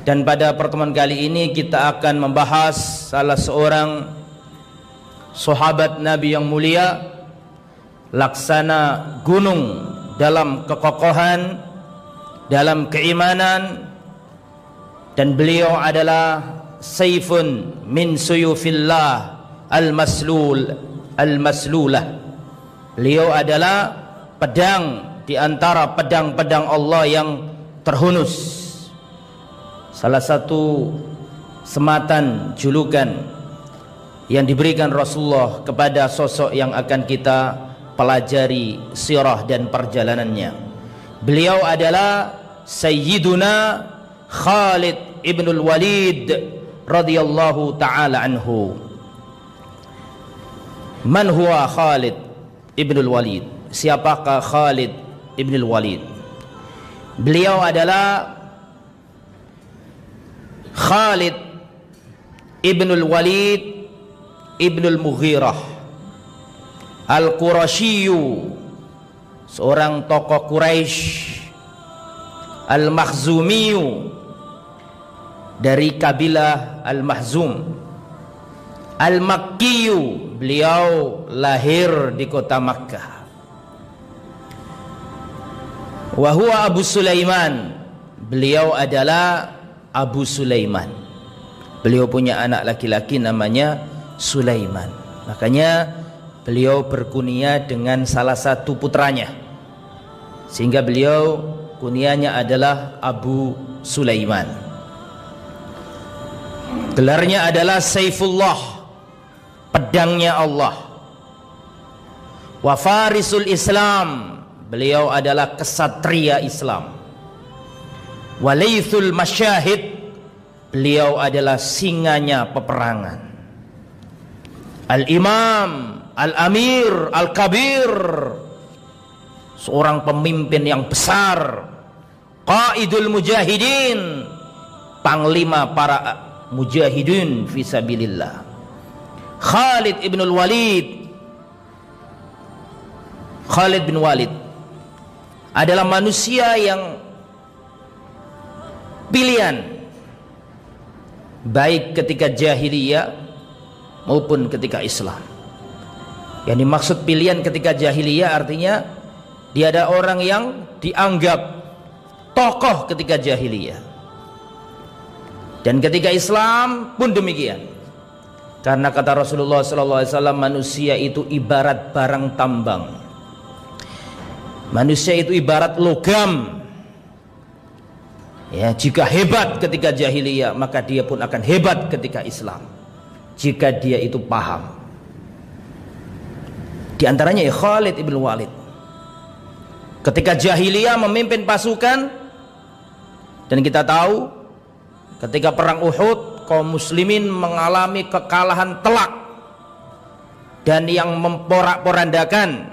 Dan pada pertemuan kali ini kita akan membahas salah seorang sahabat Nabi yang mulia, laksana gunung dalam kekokohan, dalam keimanan, dan beliau adalah saifun min suyufillah al-maslulah. Beliau adalah pedang di antara pedang-pedang Allah yang terhunus. Salah satu sematan julukan yang diberikan Rasulullah kepada sosok yang akan kita pelajari sirah dan perjalanannya. Beliau adalah Sayyiduna Khalid ibnul Walid radhiyallahu ta'ala anhu. Man huwa Khalid ibnul Walid? Siapakah Khalid ibnul Walid? Beliau adalah Khalid ibnul Walid ibnul Mughirah Al-Qurashiyu, seorang tokoh Quraisy, Al-Makhzumiyu, dari kabilah Al-Mahzum, Al-Makkiyu, beliau lahir di kota Makkah. Wa huwa Abu Sulaiman, beliau adalah Abu Sulaiman. Beliau punya anak laki-laki namanya Sulaiman. Makanya beliau berkunia dengan salah satu putranya, sehingga beliau kunianya adalah Abu Sulaiman. Gelarnya adalah Saifullah, pedangnya Allah. Wa farisul Islam, beliau adalah kesatria Islam. Walaithul masyahid, beliau adalah singanya peperangan. Al-Imam, Al-Amir, Al-Kabir, seorang pemimpin yang besar. Qaidul Mujahidin, panglima para mujahidin fisabilillah. Khalid ibnul Walid, Khalid bin Walid adalah manusia yang pilihan, baik ketika jahiliyah maupun ketika Islam. Yang dimaksud pilihan ketika jahiliyah artinya dia ada orang yang dianggap tokoh ketika jahiliyah, dan ketika Islam pun demikian. Karena kata Rasulullah SAW, manusia itu ibarat barang tambang, manusia itu ibarat logam. Ya, jika hebat ketika jahiliyah, maka dia pun akan hebat ketika Islam, jika dia itu paham. Di antaranya ya Khalid ibn Walid, ketika jahiliyah memimpin pasukan. Dan kita tahu ketika perang Uhud, kaum muslimin mengalami kekalahan telak, dan yang memporak-porandakan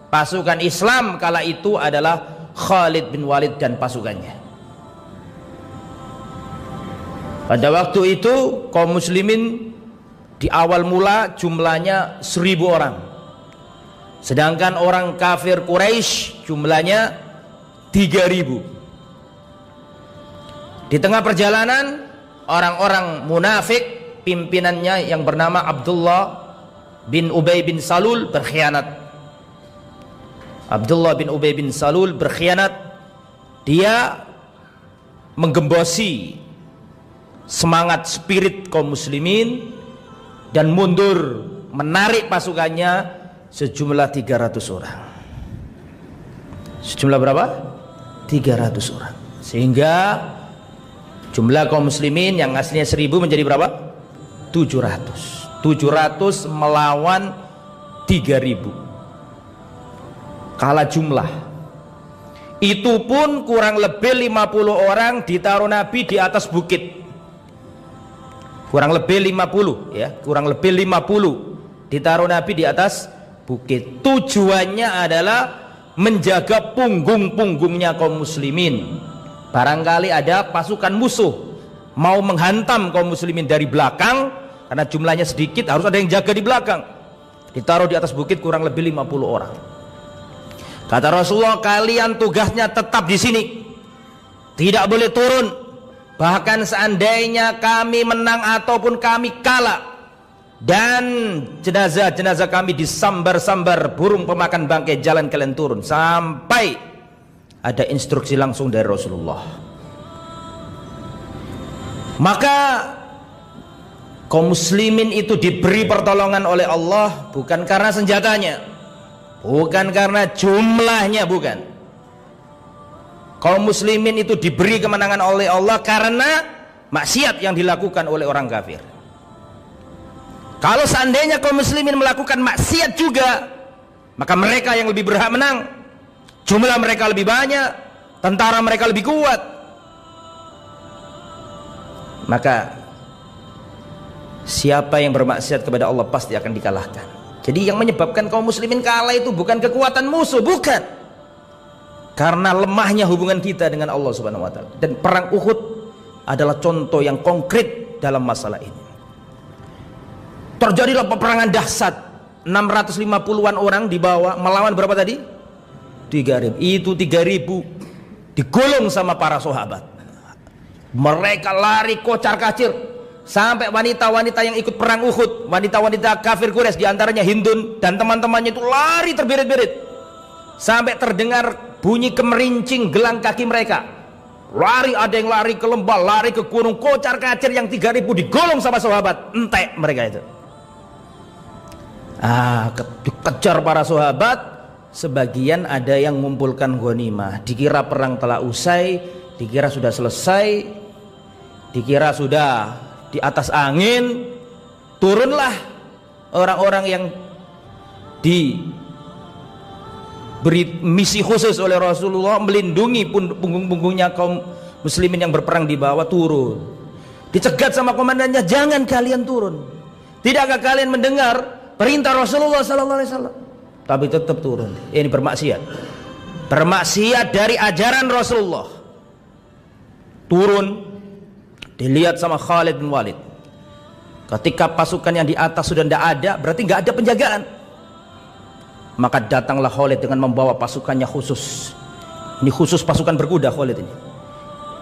pasukan Islam kala itu adalah Khalid bin Walid dan pasukannya. Pada waktu itu kaum muslimin di awal mula jumlahnya 1000 orang, sedangkan orang kafir Quraisy jumlahnya 3000. Di tengah perjalanan, orang-orang munafik, pimpinannya yang bernama Abdullah bin Ubay bin Salul berkhianat. Abdullah bin Ubay bin Salul berkhianat. Dia menggembosi semangat spirit kaum muslimin dan mundur, menarik pasukannya sejumlah 300 orang. Sejumlah berapa? 300 orang. Sehingga jumlah kaum muslimin yang aslinya 1000 menjadi berapa? 700. 700 melawan 3000. Kalah jumlah. Itu pun kurang lebih 50 orang ditaruh Nabi di atas bukit. Kurang lebih 50 ya, kurang lebih 50 ditaruh Nabi di atas bukit. Tujuannya adalah menjaga punggung-punggungnya kaum muslimin. Barangkali ada pasukan musuh mau menghantam kaum muslimin dari belakang, karena jumlahnya sedikit harus ada yang jaga di belakang. Ditaruh di atas bukit kurang lebih 50 orang. Kata Rasulullah, kalian tugasnya tetap di sini, tidak boleh turun Bahkan seandainya kami menang ataupun kami kalah, dan jenazah-jenazah kami disambar-sambar burung pemakan bangkai, jalan kalian turun. Sampai ada instruksi langsung dari Rasulullah. Maka kaum muslimin itu diberi pertolongan oleh Allah bukan karena senjatanya, bukan karena jumlahnya, bukan. Kaum muslimin itu diberi kemenangan oleh Allah karena maksiat yang dilakukan oleh orang kafir. Kalau seandainya kaum muslimin melakukan maksiat juga, maka mereka yang lebih berhak menang. Jumlah mereka lebih banyak, tentara mereka lebih kuat. Maka siapa yang bermaksiat kepada Allah pasti akan dikalahkan. Jadi yang menyebabkan kaum muslimin kalah itu bukan kekuatan musuh, bukan. Karena lemahnya hubungan kita dengan Allah Subhanahu wa taala. Dan perang Uhud adalah contoh yang konkret dalam masalah ini. Terjadilah peperangan dahsyat, 650-an orang dibawa melawan berapa tadi? 3.000. Itu 3.000 digulung sama para sahabat. Mereka lari kocar-kacir sampai wanita-wanita yang ikut perang Uhud, wanita-wanita kafir Quraisy diantaranya Hindun dan teman-temannya itu lari terbirit-birit sampai terdengar bunyi kemerincing gelang kaki mereka. Lari, ada yang lari ke lembah, lari ke gunung, kocar-kacir, yang 3.000 digolong sama sahabat, entek mereka itu. Dikejar para sahabat, sebagian ada yang mengumpulkan ghanimah. Dikira perang telah usai, dikira sudah selesai, dikira sudah di atas angin. Turunlah orang-orang yang diberi misi khusus oleh Rasulullah melindungi punggung-punggungnya kaum muslimin yang berperang di bawah, turun. Dicegat sama komandannya, jangan kalian turun. Tidakkah kalian mendengar perintah Rasulullah SAW? Tapi tetap turun. Ini bermaksiat. Bermaksiat dari ajaran Rasulullah. Turun. Dilihat sama Khalid bin Walid. Ketika pasukan yang di atas sudah tidak ada, berarti nggak ada penjagaan. Maka datanglah Khalid dengan membawa pasukannya khusus. Ini khusus pasukan berkuda Khalid ini.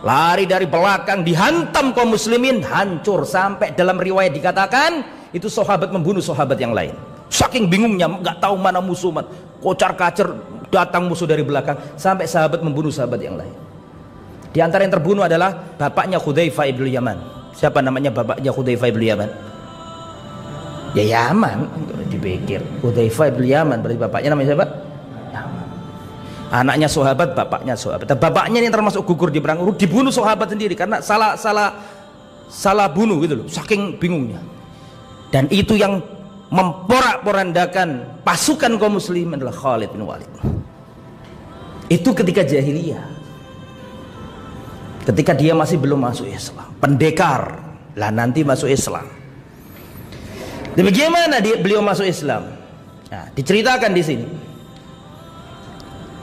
Lari dari belakang, dihantam kaum muslimin, hancur. Sampai dalam riwayat dikatakan itu sahabat membunuh sahabat yang lain. Saking bingungnya, nggak tahu mana musuh, kocar-kacir, datang musuh dari belakang, sampai sahabat membunuh sahabat yang lain. Di antara yang terbunuh adalah bapaknya Hudzaifah ibn Yaman. Siapa namanya bapaknya Hudzaifah ibn Yaman? Ya Yaman, dipikir Hudzaifah ibn Yaman, berarti bapaknya namanya siapa? Yaman. Anaknya sahabat, bapaknya sahabat. Bapaknya ini termasuk gugur di perang Uhud, dibunuh sahabat sendiri karena salah bunuh gitu loh, saking bingungnya. Dan itu yang memporak-porandakan pasukan kaum muslim adalah Khalid bin Walid. Itu ketika jahiliyah, ketika dia masih belum masuk Islam, pendekar. Lah nanti masuk Islam. Dan bagaimana beliau masuk Islam? Nah, diceritakan di sini.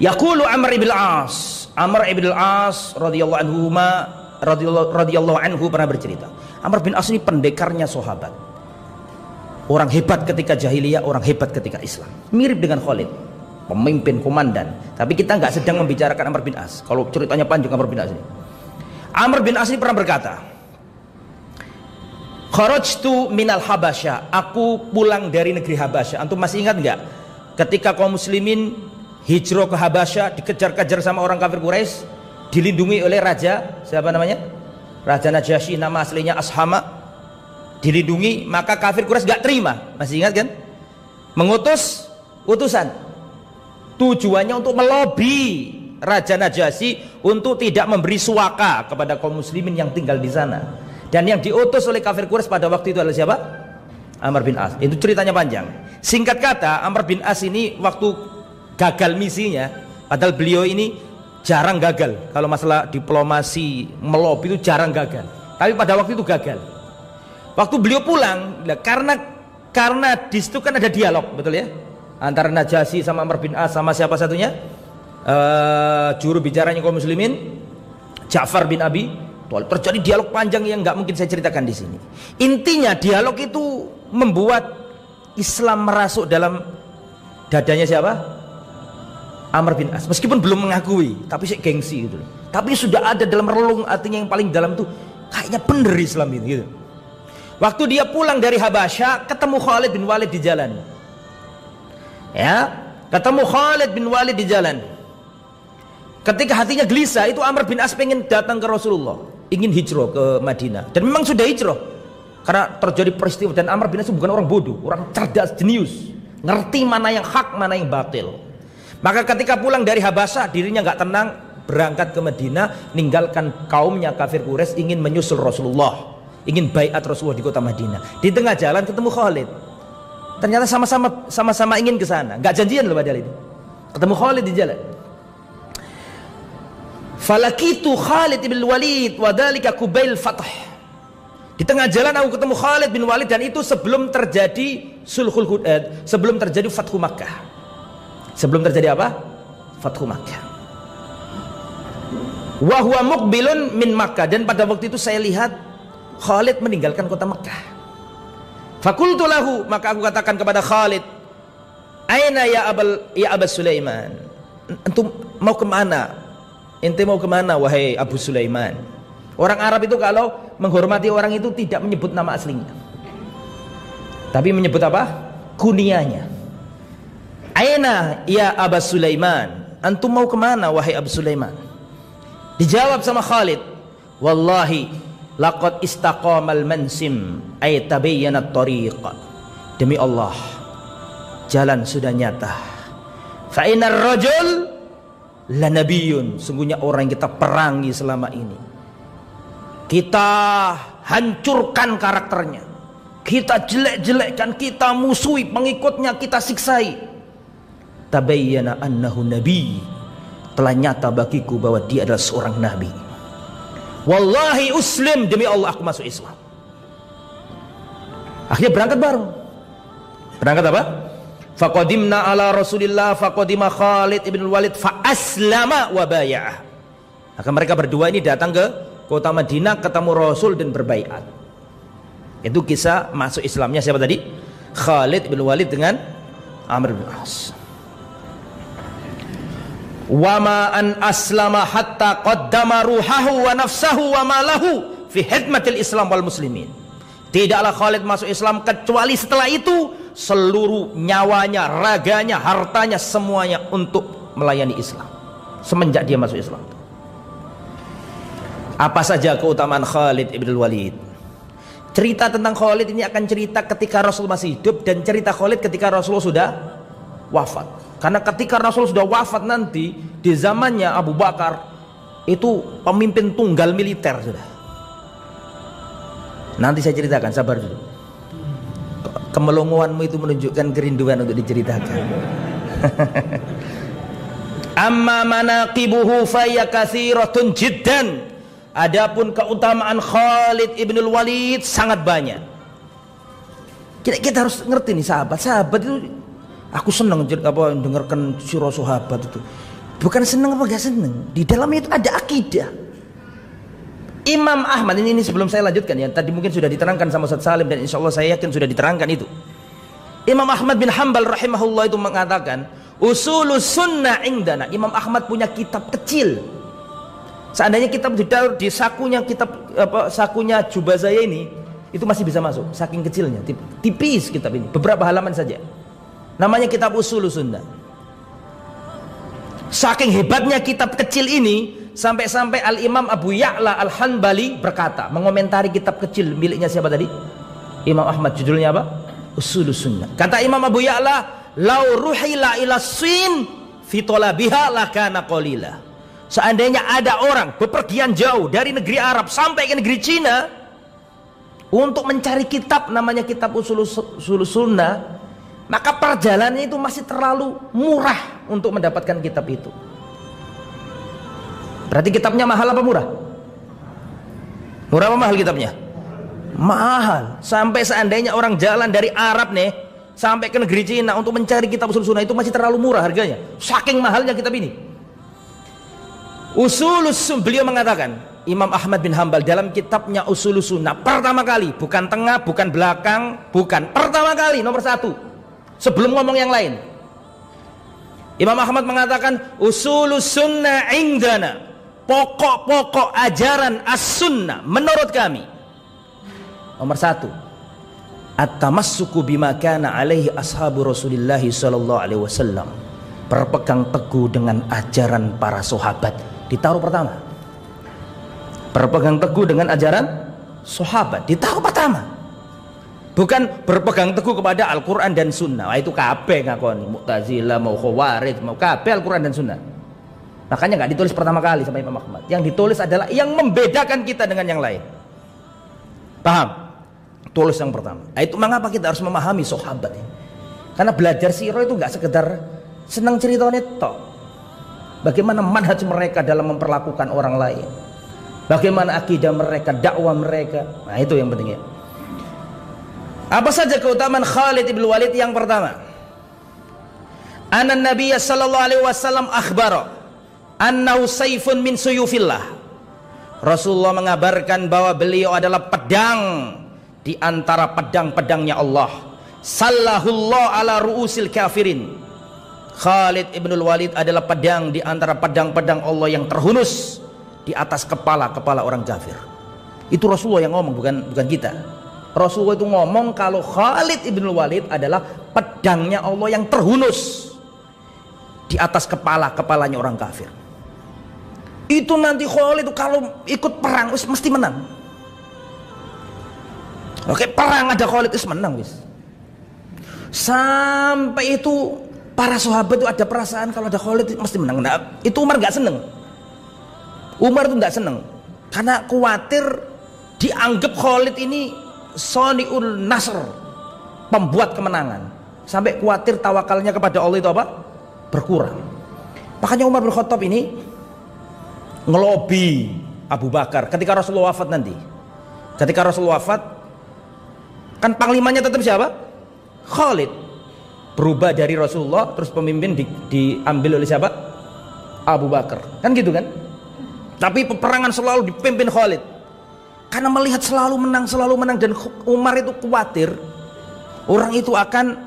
Yaqulu Amr ibn al-As. Amr ibn al-As radhiyallahu anhu pernah bercerita. Amr bin As ini pendekarnya sahabat. Orang hebat ketika jahiliyah, orang hebat ketika Islam. Mirip dengan Khalid, pemimpin, komandan. Tapi kita nggak sedang membicarakan Amr bin As. Kalau ceritanya panjang Amr bin As ini. Amr bin As ini pernah berkata, Kharajtu minal Habasyah. Aku pulang dari negeri Habasyah. Antum masih ingat nggak? Ketika kaum muslimin hijrah ke Habasyah, dikejar-kejar sama orang kafir Quraisy, dilindungi oleh raja, siapa namanya? Raja Najasyi, nama aslinya Ashama. Dilindungi, maka kafir Quraisy gak terima. Masih ingat kan? Mengutus utusan, tujuannya untuk melobi Raja Najasyi untuk tidak memberi suaka kepada kaum muslimin yang tinggal di sana. Dan yang diutus oleh kafir Quraisy pada waktu itu adalah siapa? Amr bin As. Itu ceritanya panjang. Singkat kata, Amr bin As ini waktu gagal misinya, padahal beliau ini jarang gagal. Kalau masalah diplomasi, melobi itu jarang gagal. Tapi pada waktu itu gagal. Waktu beliau pulang, karena di situ kan ada dialog, betul ya, antara Najasyi sama Amr bin As sama siapa satunya, juru bicaranya kaum muslimin, Ja'far bin Abi Thalib. Terjadi dialog panjang yang nggak mungkin saya ceritakan di sini. Intinya dialog itu membuat Islam merasuk dalam dadanya siapa? Amr bin As. Meskipun belum mengakui, tapi sih gengsi gitu. tapi sudah ada dalam relung hatinya yang paling dalam tuh, kayaknya bener Islam ini gitu. Waktu dia pulang dari Habasyah, ketemu Khalid bin Walid di jalan. Ya, ketemu Khalid bin Walid di jalan. Ketika hatinya gelisah, itu Amr bin As pengen datang ke Rasulullah, ingin hijrah ke Madinah, dan memang sudah hijrah. Karena terjadi peristiwa, dan Amr bin As bukan orang bodoh, orang cerdas, jenius, ngerti mana yang hak, mana yang batil. Maka ketika pulang dari Habasyah, dirinya nggak tenang, berangkat ke Madinah, ninggalkan kaumnya kafir Quraisy, ingin menyusul Rasulullah, ingin baiat Rasulullah di kota Madinah. Di tengah jalan ketemu Khalid. Ternyata sama-sama ingin ke sana. Nggak janjian loh padahal itu. Ketemu Khalid di jalan. Falakitu Khalid bin Walid wa dzalika qubail fath. Di tengah jalan aku ketemu Khalid bin Walid, dan itu sebelum terjadi sebelum terjadi Fathu Makkah. Sebelum terjadi apa? Fathu Makkah. Wa huwa muqbilun min Makkah, dan pada waktu itu saya lihat Khalid meninggalkan kota Mekah. Fakultu lahu, maka aku katakan kepada Khalid, aina ya Abu Sulaiman, antum mau kemana? Ente mau kemana wahai Abu Sulaiman? Orang Arab itu kalau menghormati orang itu tidak menyebut nama aslinya, tapi menyebut apa? Kunyahnya. Aina ya Abu Sulaiman, antum mau kemana wahai Abu Sulaiman? Dijawab sama Khalid, wallahi laqad istaqamal mansim ay tabayyana at-tariq. Demi Allah, jalan sudah nyata. Fa innar rajul la nabiyyun, sungguhnya orang yang kita perangi selama ini, kita hancurkan karakternya, kita jelek-jelekkan, kita musuhi pengikutnya, kita siksai. Tabayyana annahu nabi, telah nyata bagiku bahwa dia adalah seorang nabi. Wallahi uslim, demi Allah aku masuk Islam. Akhirnya berangkat bareng. Berangkat apa? Faqadimna ala Rasulillah faqadima Khalid ibn Walid fa aslama wa bay'ah. Maka mereka berdua ini datang ke kota Madinah, ketemu Rasul dan berbaiat. Itu kisah masuk Islamnya siapa tadi? Khalid ibn Walid dengan Amr bin As. Wa ma an aslama hatta qaddama ruhahu wa nafsahu wa malahu fi khidmatil Islam wal muslimin. Tidaklah Khalid masuk Islam kecuali setelah itu seluruh nyawanya, raganya, hartanya, semuanya untuk melayani Islam. Semenjak dia masuk Islam. Apa saja keutamaan Khalid ibn Walid? Cerita tentang Khalid ini akan cerita ketika Rasul masih hidup, dan cerita Khalid ketika Rasul sudah wafat. Karena ketika Rasul sudah wafat nanti, di zamannya Abu Bakar itu pemimpin tunggal militer sudah. Nanti saya ceritakan, sabar dulu. Kemelongoanmu itu menunjukkan kerinduan untuk diceritakan. Amma manaqibuhu faya katsiratun jiddan. Adapun keutamaan Khalid ibn Walid sangat banyak. Kita harus ngerti nih sahabat itu. Aku senang dengarkan sirah sahabat itu. Bukan senang apa gak senang, di dalamnya itu ada akidah. Imam Ahmad ini sebelum saya lanjutkan ya, tadi mungkin sudah diterangkan sama Ustaz Salim, dan insya Allah saya yakin sudah diterangkan itu. Imam Ahmad bin Hanbal rahimahullah itu mengatakan, usulus sunnah indana. Imam Ahmad punya kitab kecil. Seandainya kitab ditaruh di sakunya sakunya jubah saya ini, itu masih bisa masuk, saking kecilnya, tipis kitab ini, beberapa halaman saja. Namanya kitab Ushulus Sunnah. Saking hebatnya kitab kecil ini, sampai-sampai Al-Imam Abu Ya'la Al-Hanbali berkata, mengomentari kitab kecil miliknya siapa tadi? Imam Ahmad, judulnya apa? Ushulus Sunnah. Kata Imam Abu Ya'la, lau ruhila ila Sin fi talabiha lakana qalila. Seandainya ada orang bepergian jauh dari negeri Arab sampai ke negeri Cina untuk mencari kitab namanya kitab Ushulus Sunnah, maka perjalanannya itu masih terlalu murah untuk mendapatkan kitab itu. Berarti kitabnya mahal apa murah? Murah apa mahal kitabnya? Mahal. Sampai seandainya orang jalan dari Arab nih sampai ke negeri Cina untuk mencari kitab Ushulus Sunnah, itu masih terlalu murah harganya. Saking mahalnya kitab ini. Ushulus Sunnah, beliau mengatakan, Imam Ahmad bin Hanbal dalam kitabnya Ushulus Sunnah, pertama kali, bukan tengah, bukan belakang, bukan, pertama kali, nomor satu, sebelum ngomong yang lain, Imam Ahmad mengatakan Ushulus Sunnah indana pokok-pokok ajaran as-sunnah menurut kami. Nomor satu, at-tamassuku bima kana alaihi ashabu Rasulillah sallallahu alaihi wasallam. Berpegang teguh dengan ajaran para sahabat. Ditaruh pertama. Berpegang teguh dengan ajaran sahabat. Ditaruh pertama. Bukan berpegang teguh kepada Al-Quran dan Sunnah. Wah, itu kabeh ngakoni. Mu'tazilah, mau Khawarij, mau kabeh Al-Quran dan Sunnah. Makanya nggak ditulis pertama kali sama Imam Ahmad. Yang ditulis adalah yang membedakan kita dengan yang lain. Paham? Tulis yang pertama. Nah, itu mengapa kita harus memahami sahabat ini? Karena belajar sirah itu nggak sekedar senang cerita netok. Bagaimana manhaj mereka dalam memperlakukan orang lain. Bagaimana akidah mereka, dakwah mereka. Nah, itu yang penting ya. Apa saja keutamaan Khalid ibn Walid? Yang pertama, Anan Nabiya sallallahu alaihi wasallam akhbara annahu sayfun min suyufillah. Rasulullah mengabarkan bahwa beliau adalah pedang di antara pedang-pedangnya Allah. Sallahullah ala ru'usil kafirin. Khalid ibn Walid adalah pedang di antara pedang-pedang Allah yang terhunus di atas kepala-kepala orang kafir. Itu Rasulullah yang ngomong, bukan kita. Rasulullah itu ngomong kalau Khalid ibn Walid adalah pedangnya Allah yang terhunus di atas kepala-kepalanya orang kafir. Itu nanti Khalid itu kalau ikut perang mesti menang. Oke, perang ada Khalid itu menang wis. Sampai itu para sahabat itu ada perasaan kalau ada Khalid itu mesti menang. Nah, itu Umar nggak seneng. Umar itu nggak seneng karena khawatir dianggap Khalid ini Soniul Nasr, pembuat kemenangan, sampai khawatir tawakalnya kepada Allah itu apa? Berkurang. Makanya Umar bin Khattab ini ngelobi Abu Bakar ketika Rasulullah wafat nanti. Ketika Rasulullah wafat, kan panglimanya tetap siapa? Khalid. Berubah dari Rasulullah, terus pemimpin diambil oleh siapa? Abu Bakar. Kan gitu kan? Tapi peperangan selalu dipimpin Khalid. Karena melihat selalu menang dan Umar itu khawatir orang itu akan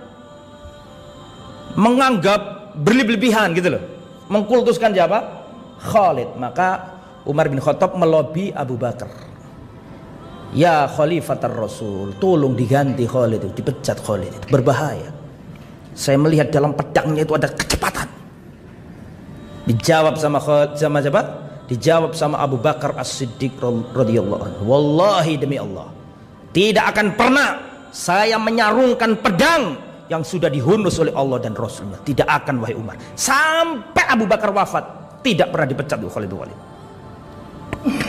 menganggap berlebihan gitu loh, mengkultuskan siapa? Khalid. Maka Umar bin Khattab melobi Abu Bakar, ya Khalifatar Rasul, tolong diganti Khalid itu, dipecat Khalid itu, berbahaya. Saya melihat dalam pedangnya itu ada kecepatan. Dijawab sama siapa? Dijawab sama Abu Bakar As-Siddiq radhiyallahu anhu, wallahi demi Allah, tidak akan pernah saya menyarungkan pedang yang sudah dihunus oleh Allah dan Rasulnya. Tidak akan, wahai Umar. Sampai Abu Bakar wafat tidak pernah dipecat oleh Khalid bin Walid.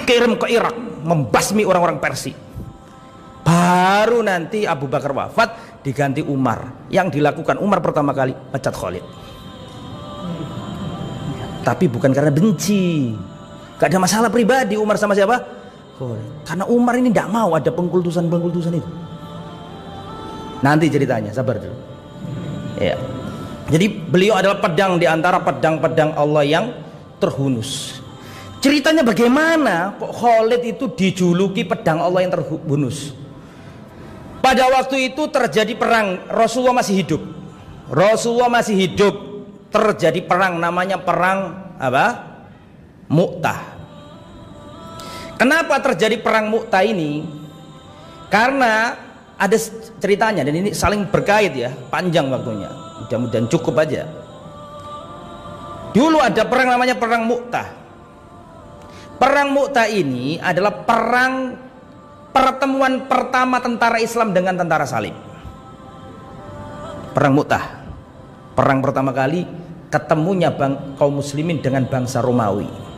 Kirim ke Irak membasmi orang-orang Persia. Baru nanti Abu Bakar wafat diganti Umar. Yang dilakukan Umar pertama kali pecat Khalid. Tapi bukan karena benci. Gak ada masalah pribadi Umar sama siapa? Karena Umar ini tidak mau ada pengkultusan itu. Nanti ceritanya, sabar dulu. Ya. Jadi beliau adalah pedang di antara pedang-pedang Allah yang terhunus. Ceritanya bagaimana kok Khalid itu dijuluki pedang Allah yang terhunus? Pada waktu itu terjadi perang, Rasulullah masih hidup. Terjadi perang, namanya perang apa? Mu'tah. Kenapa terjadi perang Mu'tah ini? Karena ada ceritanya dan ini saling berkait ya, panjang waktunya. Mudah-mudahan cukup aja. Dulu ada perang namanya perang Mu'tah. Perang Mu'tah ini adalah pertemuan pertama tentara Islam dengan tentara salib. Perang Mu'tah. Perang pertama kali ketemunya kaum muslimin dengan bangsa Romawi.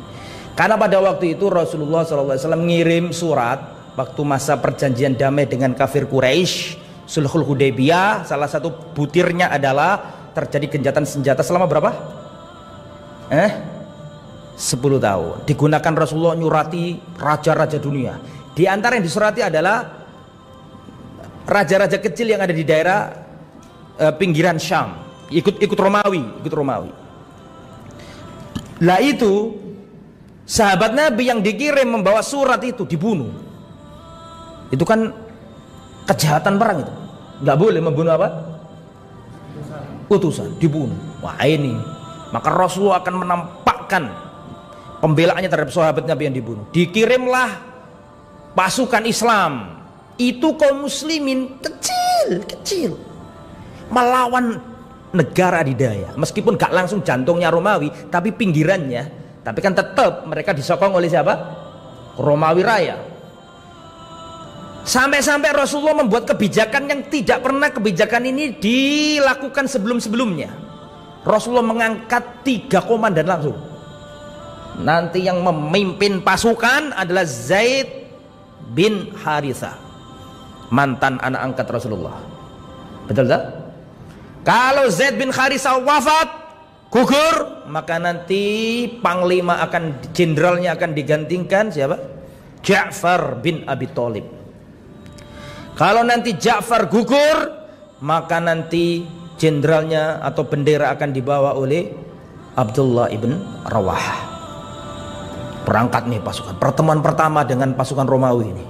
Karena pada waktu itu Rasulullah SAW ngirim surat waktu masa perjanjian damai dengan kafir Quraisy, Sulhul Hudaybiyah. Salah satu butirnya adalah terjadi gencatan senjata selama berapa? 10 tahun. Digunakan Rasulullah nyurati raja-raja dunia. Di antara yang disurati adalah raja-raja kecil yang ada di daerah pinggiran Syam, ikut Romawi. Lah itu sahabat Nabi yang dikirim membawa surat itu dibunuh. Itu kan kejahatan perang itu. Nggak boleh membunuh apa? Utusan, dibunuh. Wah ini, maka Rasulullah akan menampakkan pembelaannya terhadap sahabat Nabi yang dibunuh. Dikirimlah pasukan Islam. Itu kaum muslimin kecil melawan negara adidaya. Meskipun gak langsung jantungnya Romawi, tapi pinggirannya. Tapi kan tetap mereka disokong oleh siapa? Romawi Raya. Sampai-sampai Rasulullah membuat kebijakan yang tidak pernah kebijakan ini dilakukan sebelum-sebelumnya. Rasulullah mengangkat 3 komandan langsung. Nanti yang memimpin pasukan adalah Zaid bin Harithah, mantan anak angkat Rasulullah. Betul tak? Kalau Zaid bin Harithah wafat, gugur, maka nanti panglima jenderalnya akan digantikan siapa? Ja'far bin Abi Thalib. Kalau nanti Ja'far gugur, maka nanti jenderalnya atau bendera akan dibawa oleh Abdullah ibn Rawaha. Berangkat nih pasukan. Pertemuan pertama dengan pasukan Romawi ini.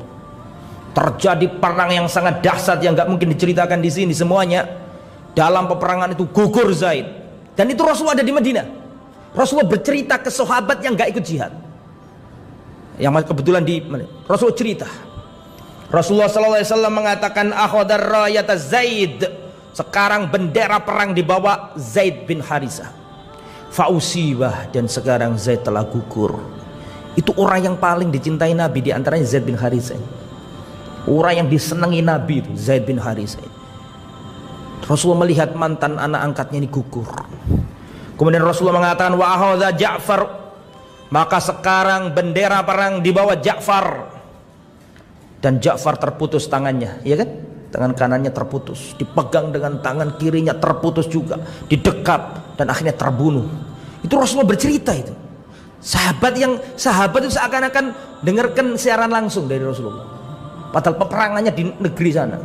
Terjadi perang yang sangat dahsyat yang nggak mungkin diceritakan di sini semuanya. Dalam peperangan itu gugur Zaid. Dan itu Rasulullah ada di Madinah. Rasulullah bercerita ke sahabat yang nggak ikut jihad. Yang kebetulan di Rasulullah cerita. Rasulullah SAW mengatakan akhadar rayata Zaid. Sekarang bendera perang dibawa Zaid bin Harithah. Fausibah, dan sekarang Zaid telah gugur. Itu orang yang paling dicintai Nabi, di antaranya Zaid bin Harithah. Orang yang disenangi Nabi itu Zaid bin Harithah. Rasulullah melihat mantan anak angkatnya ini gugur. Kemudian Rasulullah mengatakan wa akhadha Ja'far, maka sekarang bendera perang dibawa Ja'far. Dan Ja'far terputus tangannya, ya kan? Tangan kanannya terputus, dipegang dengan tangan kirinya terputus juga, didekap dan akhirnya terbunuh. Itu Rasulullah bercerita itu. Sahabat itu seakan-akan dengarkan siaran langsung dari Rasulullah. Padahal peperangannya di negeri sana.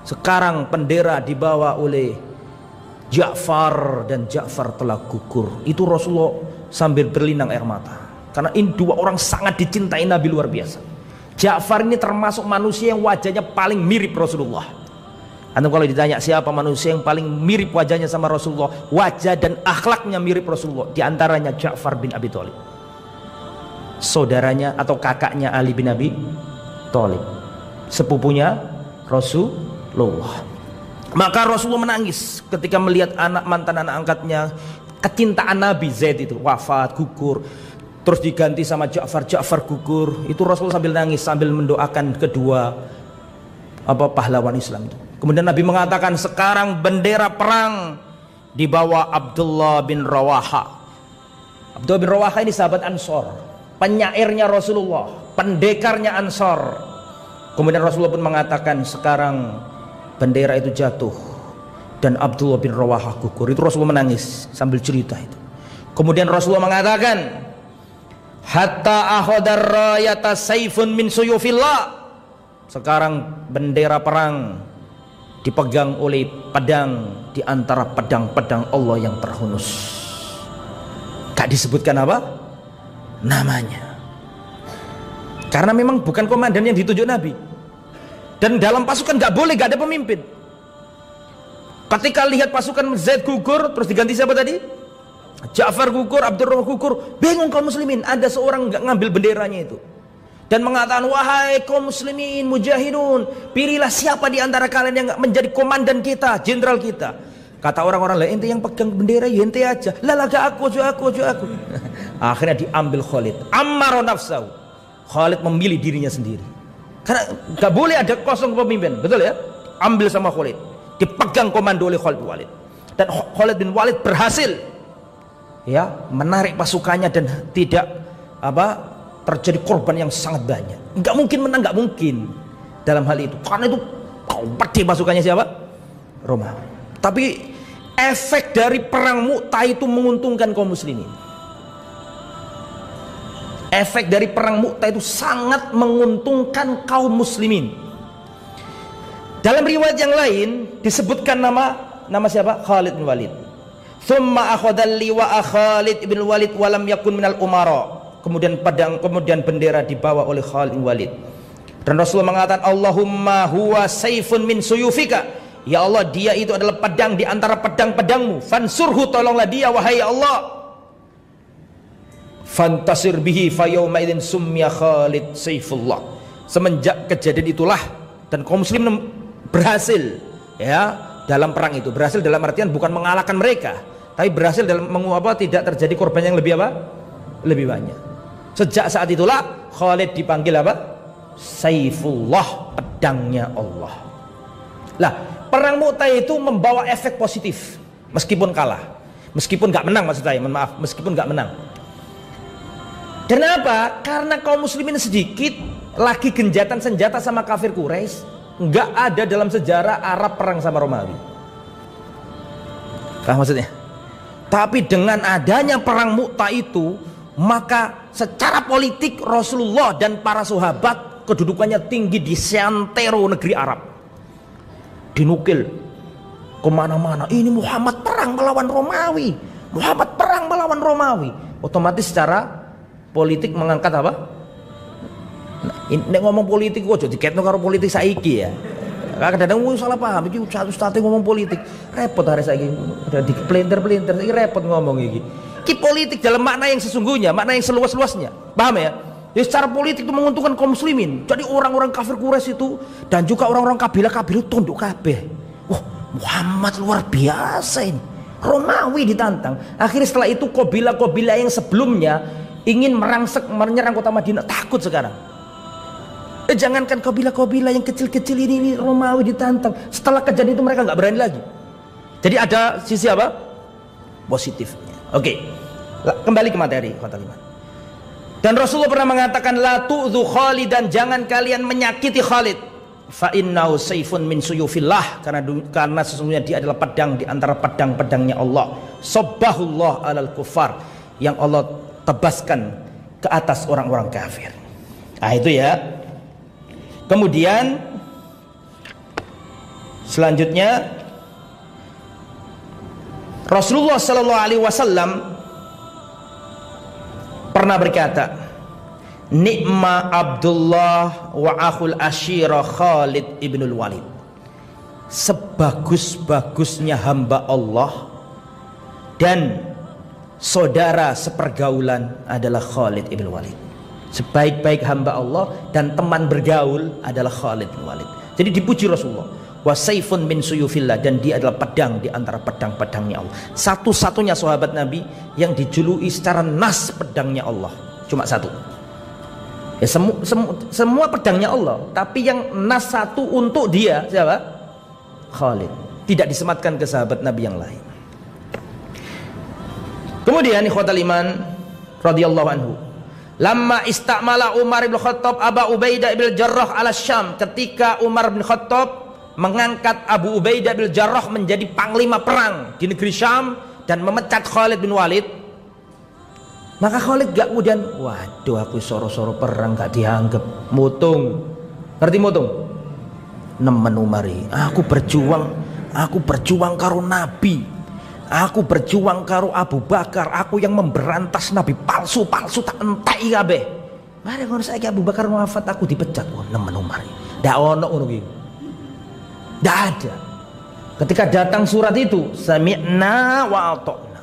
Sekarang bendera dibawa oleh Ja'far dan Ja'far telah gugur. Itu Rasulullah sambil berlinang air mata. Karena ini 2 orang sangat dicintai Nabi luar biasa. Ja'far ini termasuk manusia yang wajahnya paling mirip Rasulullah. Antum kalau ditanya siapa manusia yang paling mirip wajahnya sama Rasulullah, wajah dan akhlaknya mirip Rasulullah, di antaranya Ja'far bin Abi Thalib. Saudaranya atau kakaknya Ali bin Abi Thalib. Sepupunya Rasulullah. Maka Rasulullah menangis ketika melihat mantan anak angkatnya, kecintaan Nabi Zaid itu wafat, gugur, terus diganti sama Ja'far gugur. Itu Rasulullah sambil nangis, sambil mendoakan kedua pahlawan Islam itu. Kemudian Nabi mengatakan sekarang bendera perang dibawa Abdullah bin Rawaha. Abdullah bin Rawaha ini sahabat Ansor, penyairnya Rasulullah, pendekarnya Ansor. Kemudian Rasulullah pun mengatakan sekarang bendera itu jatuh dan Abdullah bin Rawaha gugur. Itu Rasulullah menangis sambil cerita itu. Kemudian Rasulullah mengatakan hatta akhadar rayata saifun min suyufillah. Sekarang bendera perang dipegang oleh pedang di antara pedang-pedang Allah yang terhunus. Gak disebutkan apa? Namanya. Karena memang bukan komandan yang ditunjuk Nabi. Dan dalam pasukan gak boleh gak ada pemimpin. Ketika lihat pasukan Zaid gugur, terus diganti siapa tadi? Ja'far gugur, Abdurrahman gugur, bingung kaum muslimin. Ada seorang gak ngambil benderanya itu dan mengatakan wahai kaum muslimin mujahidun, pilihlah siapa di antara kalian yang menjadi komandan kita, jenderal kita. Kata orang-orang, lah ente yang pegang bendera ya ente aja. Lah gak aku. Akhirnya diambil Khalid. Ammar nafsahu. Khalid memilih dirinya sendiri. Karena gak boleh ada kosong pemimpin, betul ya? Ambil sama Khalid, dipegang komando oleh Khalid bin Walid. Dan Khalid bin Walid berhasil ya menarik pasukannya dan tidak terjadi korban yang sangat banyak. Nggak mungkin menang, nggak mungkin dalam hal itu, karena itu pede pasukannya siapa? Roma. Tapi efek dari perang Mu'tah itu menguntungkan kaum muslimin. Efek dari perang Mu'tah itu sangat menguntungkan kaum muslimin. Dalam riwayat yang lain disebutkan nama siapa? Khalid bin Walid. Thumma akhadha liwa'a Khalid bin Walid wa lam yakun minal umara. Kemudian bendera dibawa oleh Khalid bin Walid. Dan Rasulullah mengatakan Allahumma huwa saifun min suyufika. Ya Allah, dia itu adalah pedang di antara pedang-pedangmu. Fansurhu, tolonglah dia wahai Allah. fantasir bihi fa yauma idzin summiya Khalid Saifullah. Semenjak kejadian itulah dan kaum muslimin berhasil ya dalam perang itu. Berhasil dalam artian bukan mengalahkan mereka, tapi berhasil dalam tidak terjadi korban yang lebih lebih banyak. Sejak saat itulah Khalid dipanggil Saifullah, pedangnya Allah. Lah, perang Mu'tah itu membawa efek positif meskipun kalah, meskipun nggak menang, maksud saya, maaf, meskipun nggak menang. Kenapa? Karena kaum muslimin sedikit, lagi genjatan senjata sama kafir Quraisy. Nggak ada dalam sejarah Arab perang sama Romawi. Paham maksudnya? Tapi dengan adanya perang Mu'tah itu, maka secara politik Rasulullah dan para sahabat kedudukannya tinggi di seantero negeri Arab. Dinukil kemana-mana, ini Muhammad perang melawan Romawi, Muhammad perang melawan Romawi. Otomatis secara politik mengangkat apa? Nah, ini ngomong politik kok jadi diketno karo politik saiki ya. Kadang-kadang salah paham, iki satu ngomong politik repot hari saiki, udah di pelintir-pelintir, ini repot ngomong iki. Ki politik dalam makna yang sesungguhnya, makna yang seluas-luasnya, paham ya? Jadi secara politik itu menguntungkan kaum muslimin. Jadi orang-orang kafir Quraisy itu dan juga orang-orang kabilah-kabilah tunduk kabeh. Wah, Muhammad luar biasa ini. Romawi ditantang. Akhirnya setelah itu kabilah-kabilah yang sebelumnya ingin menyerang kota Madinah takut sekarang. Jangankan kabilah-kabilah yang kecil-kecil ini Romawi ditantang. Setelah kejadian itu mereka nggak berani lagi. Jadi ada sisi apa? Positifnya. Oke. Kembali ke materi kota lima. Dan Rasulullah pernah mengatakan la tu'dhu Khalidan, jangan kalian menyakiti Khalid. Fa innahu sayfun min suyufillah, karena sesungguhnya dia adalah pedang di antara pedang-pedangnya Allah. Sabbahullah alal kufar, yang Allah tebaskan ke atas orang-orang kafir. Nah itu ya. Kemudian selanjutnya Rasulullah sallallahu alaihi wasallam pernah berkata, Ni'ma Abdullah wa akhul ashira Khalid ibnul Walid. Sebagus-bagusnya hamba Allah dan saudara sepergaulan adalah Khalid ibn Walid. Sebaik-baik hamba Allah dan teman bergaul adalah Khalid bin Walid. Jadi dipuji Rasulullah, wa saifun min suyufillah, dan dia adalah pedang di antara pedang-pedangnya Allah. Satu-satunya sahabat Nabi yang dijuluki secara nas pedangnya Allah, cuma satu. Ya, semua pedangnya Allah, tapi yang nas satu untuk dia siapa? Khalid. Tidak disematkan ke sahabat Nabi yang lain. Kemudian ikhwatal iman radhiyallahu anhu, lamma istamala Umar bin Khattab Abu Ubaidah bin Jarrah ala Syam, ketika Umar bin Khattab mengangkat Abu Ubaidah bin Jarrah menjadi panglima perang di negeri Syam dan memecat Khalid bin Walid, maka Khalid gak kemudian, waduh aku soro-soro perang gak dianggap, mutung. Ngerti mutung? Nemen Umari, aku berjuang karo Nabi, aku berjuang karo Abu Bakar, aku yang memberantas Nabi palsu-palsu tak entek kabeh. Mari ngono saiki Abu Bakar wafat aku dipecat. Wah, nemen Umari. Ndak ono ngono ki. Ndak ada. Ketika datang surat itu, sami'na wa ata'na.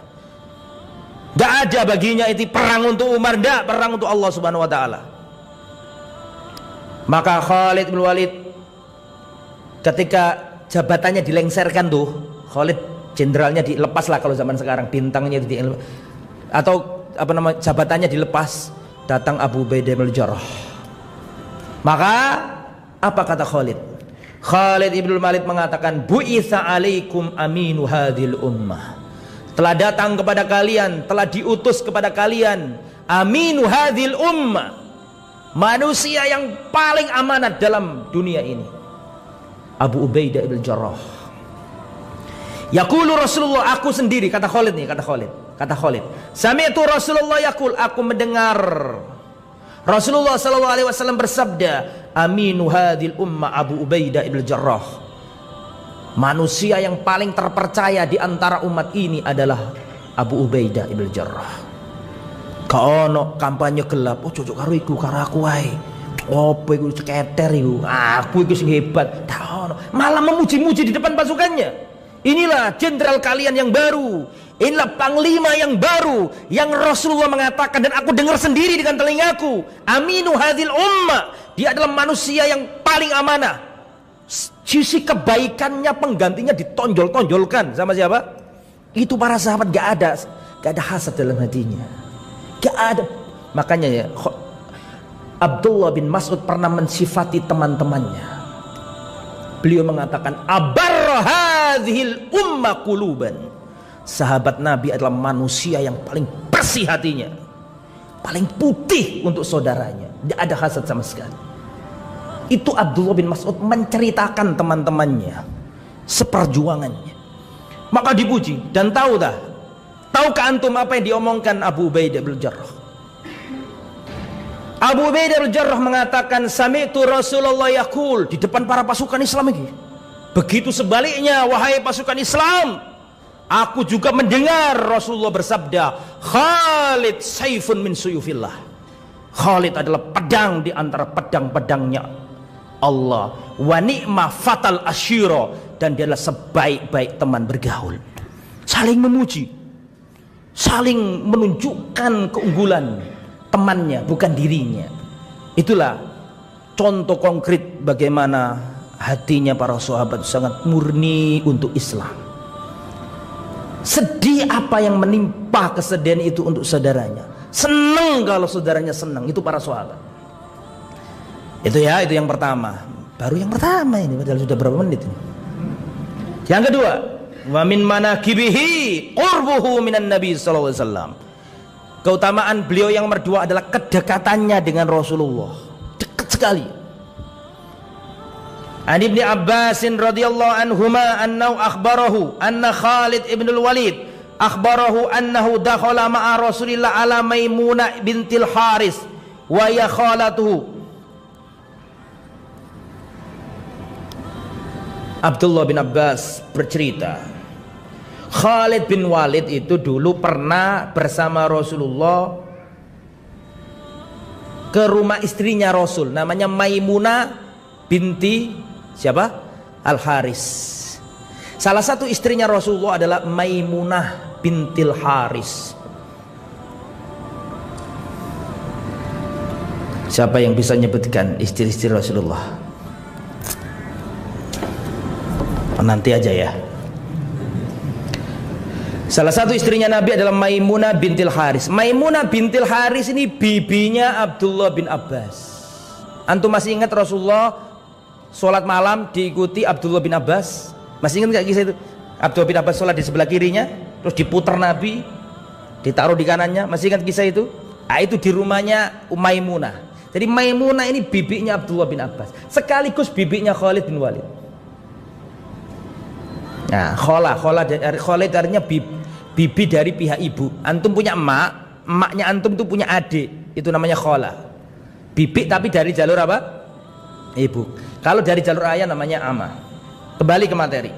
Ndak ada baginya itu perang untuk Umar, ndak, perang untuk Allah Subhanahu wa taala. Maka Khalid bin Walid ketika jabatannya dilengserkan tuh, Khalid jenderalnya dilepas lah kalau zaman sekarang, bintangnya atau apa nama jabatannya dilepas, datang Abu Ubaidah bin Jarrah. Maka apa kata Khalid? Khalid ibn Walid mengatakan, bu'itsa alaikum aminu hadhil ummah. Telah datang kepada kalian, telah diutus kepada kalian aminu hadhil ummah, manusia yang paling amanat dalam dunia ini, Abu Ubaidah bin Jarrah. Yaqulu Rasulullah, aku sendiri, kata Khalid nih, kata Khalid, sami'tu Rasulullah yaqul, aku mendengar Rasulullah sallallahu alaihi wasallam bersabda, aminu hadhil umma Abu Ubaidah ibn Jarrah. Manusia yang paling terpercaya di antara umat ini adalah Abu Ubaidah ibn Jarrah. Kaono kampanye gelap, oh cocok karo iku, karo aku wae. Opo iku ceketer iku, aku iku sing hebat. Tak ono, malah memuji-muji di depan pasukannya. inilah jenderal kalian yang baru, inilah panglima yang baru, yang Rasulullah mengatakan dan aku dengar sendiri dengan telingaku, aminu hadhil ummah, dia adalah manusia yang paling amanah. Sisi kebaikannya penggantinya ditonjol-tonjolkan sama siapa? Itu para sahabat gak ada hasad dalam hatinya, gak ada. Makanya ya, Abdullah bin Mas'ud pernah mensifati teman-temannya. Beliau mengatakan abarra hadhil umma quluban. Sahabat Nabi adalah manusia yang paling bersih hatinya, paling putih untuk saudaranya, tidak ada hasad sama sekali. Itu Abdullah bin Mas'ud menceritakan teman-temannya seperjuangannya. Maka dipuji. Dan tahukah antum apa yang diomongkan Abu Ubaidah bin Jarrah? Abu Ubaidah bin Jarrah mengatakan, sami'tu Rasulullah yaqul, di depan para pasukan Islam ini. Begitu sebaliknya, wahai pasukan Islam, aku juga mendengar Rasulullah bersabda, Khalid saifun min suyufillah. Khalid adalah pedang di antara pedang-pedangnya Allah. Wa ni'ma fatal asyira, dan dia adalah sebaik-baik teman bergaul. Saling memuji, saling menunjukkan keunggulan temannya, bukan dirinya. Itulah contoh konkret bagaimana hatinya para sahabat sangat murni untuk Islam. Sedih apa yang menimpa kesedihan itu untuk saudaranya, senang kalau saudaranya senang, itu para sahabat. Itu yang pertama. Baru yang pertama ini, padahal sudah berapa menit ini. Yang kedua, wa min manaqibihi qurbuhu minan nabi sallallahu alaihi wasallam. Keutamaan beliau yang berdua adalah kedekatannya dengan Rasulullah, dekat sekali. An Ibnu Abbas radhiyallahu anhuma annahu akhbarahu anna Khalid ibn al-Walid akhbarahu annahu dakhala ma'a Rasulillah ala Maimunah bintil Haris wa ya khalatuhu. Abdullah bin Abbas bercerita, Khalid bin Walid itu dulu pernah bersama Rasulullah ke rumah istrinya Rasul, namanya Maimunah binti siapa? Al-Haris. Salah satu istrinya Rasulullah adalah Maimunah bintil Haris. Siapa yang bisa menyebutkan istri-istri Rasulullah? Nanti aja ya. Salah satu istrinya Nabi adalah Maimunah bintil Haris. Maimunah bintil Haris ini bibinya Abdullah bin Abbas. Antum masih ingat Rasulullah sholat malam diikuti Abdullah bin Abbas? Masih ingat gak kisah itu? Abdullah bin Abbas sholat di sebelah kirinya, terus diputar Nabi, ditaruh di kanannya. Masih ingat kisah itu? Nah, itu di rumahnya Maimunah. Jadi Maimunah ini bibinya Abdullah bin Abbas, sekaligus bibinya Khalid bin Walid. Nah, Khalid artinya bibi dari pihak ibu. Antum punya emak, emaknya antum tuh punya adik, itu namanya khala. Bibi tapi dari jalur apa? Ibu. Kalau dari jalur ayah namanya ama. Kembali ke materi.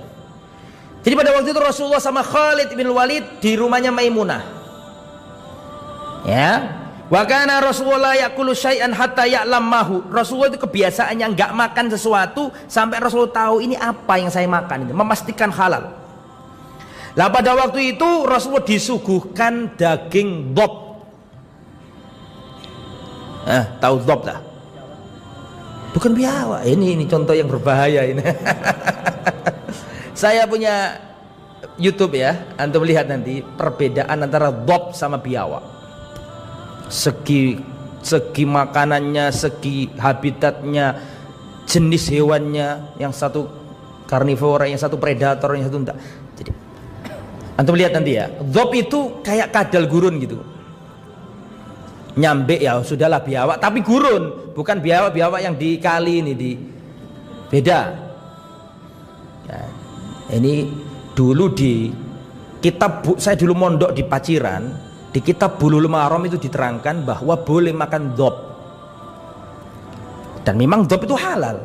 Jadi pada waktu itu Rasulullah sama Khalid bin Walid di rumahnya Maimunah. Ya. Wa kana Rasulullah yaqulu syai'an hatta ya'lam mahu. Rasulullah itu kebiasaannya enggak makan sesuatu sampai Rasulullah tahu ini apa yang saya makan itu, memastikan halal. Lah pada waktu itu Rasulullah disuguhkan daging dhab. Tahu dhab tak? Bukan biawak. Ini contoh yang berbahaya ini. Saya punya YouTube ya, antum lihat nanti perbedaan antara dhab sama biawak. Segi makanannya, segi habitatnya, jenis hewannya, yang satu karnivora, yang satu predator, yang satu enggak. Jadi antum lihat nanti ya, dhab itu kayak kadal gurun gitu, nyambe ya sudahlah biawak, tapi gurun, bukan biawak yang di kali ini, di beda ya. Ini dulu di kitab, saya dulu mondok di Paciran. Di kitab Bulughul Maram itu diterangkan bahwa boleh makan dhab. Dan memang dhab itu halal.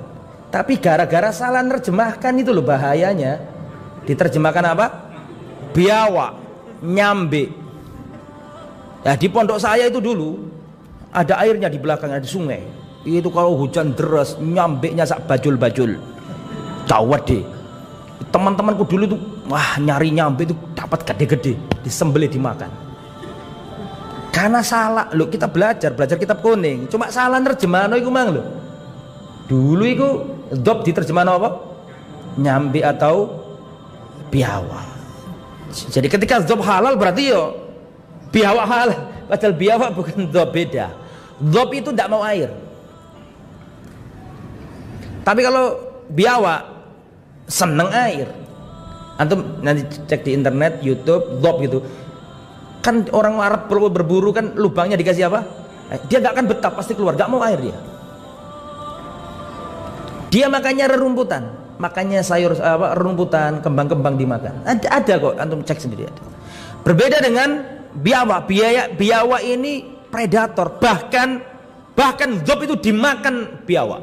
Tapi gara-gara salah nerjemahkan itu loh bahayanya. Diterjemahkan apa? Biawak, nyambe. Ya di pondok saya itu dulu ada airnya di belakang, ada sungai. Itu kalau hujan deras nyambeknya sak bajul-bajul. Gawat deh. Teman-temanku dulu itu wah nyari nyambe itu dapat gede-gede, disembelih dimakan. Karena salah, lo kita belajar kitab kuning, cuma salah nerjemahno iku mang lo. Dulu iku dzab diterjemahno apa? Nyambe atau biawak. Jadi ketika dzab halal berarti yo biawak halal, padahal biawak bukan dzab, beda. Dzab itu tidak mau air. Tapi kalau biawak seneng air. Antum nanti cek di internet, YouTube, dzab gitu. Kan orang Arab berburu kan lubangnya dikasih apa? Dia gak akan betah, pasti keluar, gak mau air dia. Dia makannya rerumputan, makannya sayur apa, rerumputan, kembang-kembang dimakan. Ada kok, antum cek sendiri ada. Berbeda dengan biawak. Biawak ini predator, bahkan dzab itu dimakan biawak.